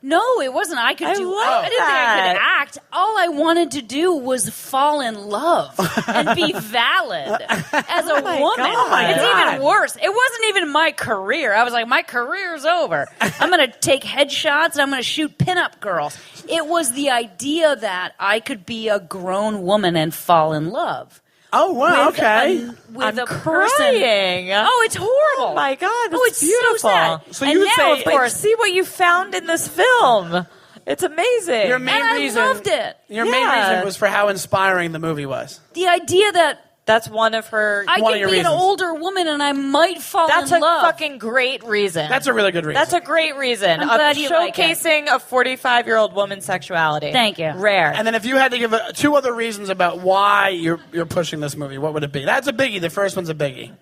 no, it wasn't. I could I do love I didn't think I that. could act. All I wanted to do was fall in love and be valid as a woman. God. Oh my it's God. even worse. It wasn't even my career. I was like, my career's over. I'm going to take headshots and I'm going to shoot pinup girls. It was the idea that I could be a grown woman and fall in love. Oh, wow, With okay. with I'm a person. crying. Oh, it's horrible. Oh my God, that's it's beautiful. So sad. So and you would now, say- of course, See what you found in this film. It's amazing. Your main and I reason. loved it. Your main Yeah. reason was for how inspiring the movie was. The idea that That's one of her. I One could of be your an reasons. older woman and I might fall That's in a love. fucking great reason. That's a really good reason. That's a great reason. I'm glad you like it. Showcasing a 45-year-old woman's sexuality. Thank you. Rare. And then if you had to give 2 other reasons about why you're pushing this movie, what would it be? That's a biggie. The first one's a biggie.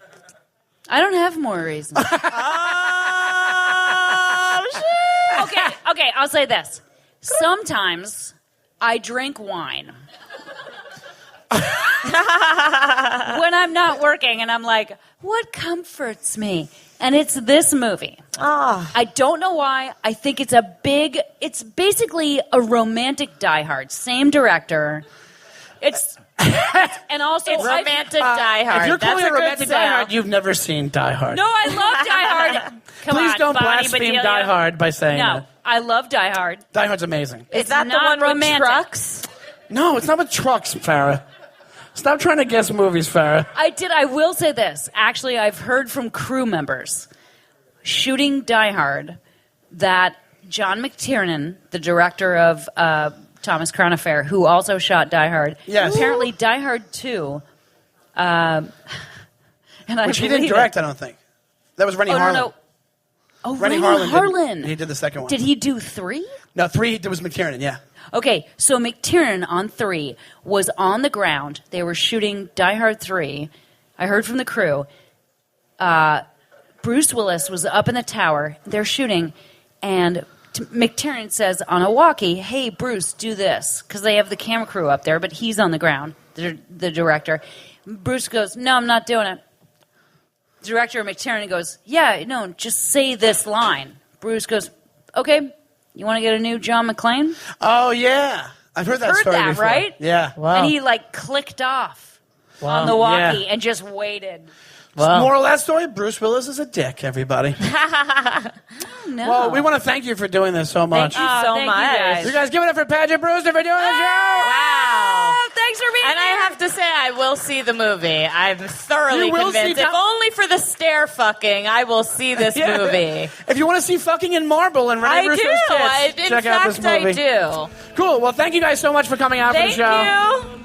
I don't have more reasons. Oh, shit. Okay, I'll say this. Sometimes I drink wine. When I'm not working and I'm like, what comforts me? And it's this movie. I don't know why. I think it's basically a romantic Die Hard. Same director. It's And also, Romantic Die Hard. If you're calling That's it a romantic good Die sell. Hard, you've never seen Die Hard. no, I love Die Hard. Come Please on, don't Bonnie blaspheme Bedelia. Die Hard by saying No, that. I love Die Hard. Die Hard's amazing. Is that the not one romantic. with trucks? No, it's not with trucks, Farah. Stop trying to guess movies, Farah. I will say this. Actually, I've heard from crew members shooting Die Hard that John McTiernan, the director of Thomas Crowne Affair, who also shot Die Hard, Yes. apparently Die Hard 2, and Which he didn't direct, I don't think. That was Rennie Harlan. No. Oh, Rennie Rennie Harlan. He did the second one. Did he do 3? No, 3, it was McTiernan, yeah. Okay, so McTiernan on 3 was on the ground. They were shooting Die Hard 3. I heard from the crew. Bruce Willis was up in the tower. They're shooting, and McTiernan says on a walkie, "Hey, Bruce, do this," because they have the camera crew up there, but he's on the ground, the director. Bruce goes, "No, I'm not doing it." Director McTiernan goes, "Yeah, no, just say this line." Bruce goes, "Okay, you want to get a new John McClane?" Oh, yeah. I've heard that Heard story that, before. right? Yeah. And he clicked off on the walkie and just waited. Moral of that story, Bruce Willis is a dick, everybody. No. Well, we want to thank you for doing this so much. Thank you so thank you much. guys. You guys give it up for Paget Brewster for doing the show. Wow. Oh, thanks for being And I have to say, I will see the movie. I'm thoroughly You will see convinced. If only for the stare fucking, I will see this Yeah. movie. If you want to see fucking in marble and Renee I Brewster's do. tits, In check out this fact, movie. I do. Cool. Well, thank you guys so much for coming out Thank for the show. you.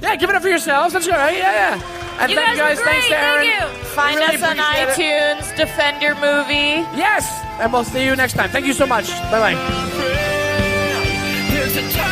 Yeah, give it up for yourselves. That's right. Yeah. And You thank you guys guys. were great. Thanks to Aaron. Thank you. Find Really us on appreciate it. iTunes. Defend your movie. Yes. And we'll see you next time. Thank you so much. Bye-bye. There's a time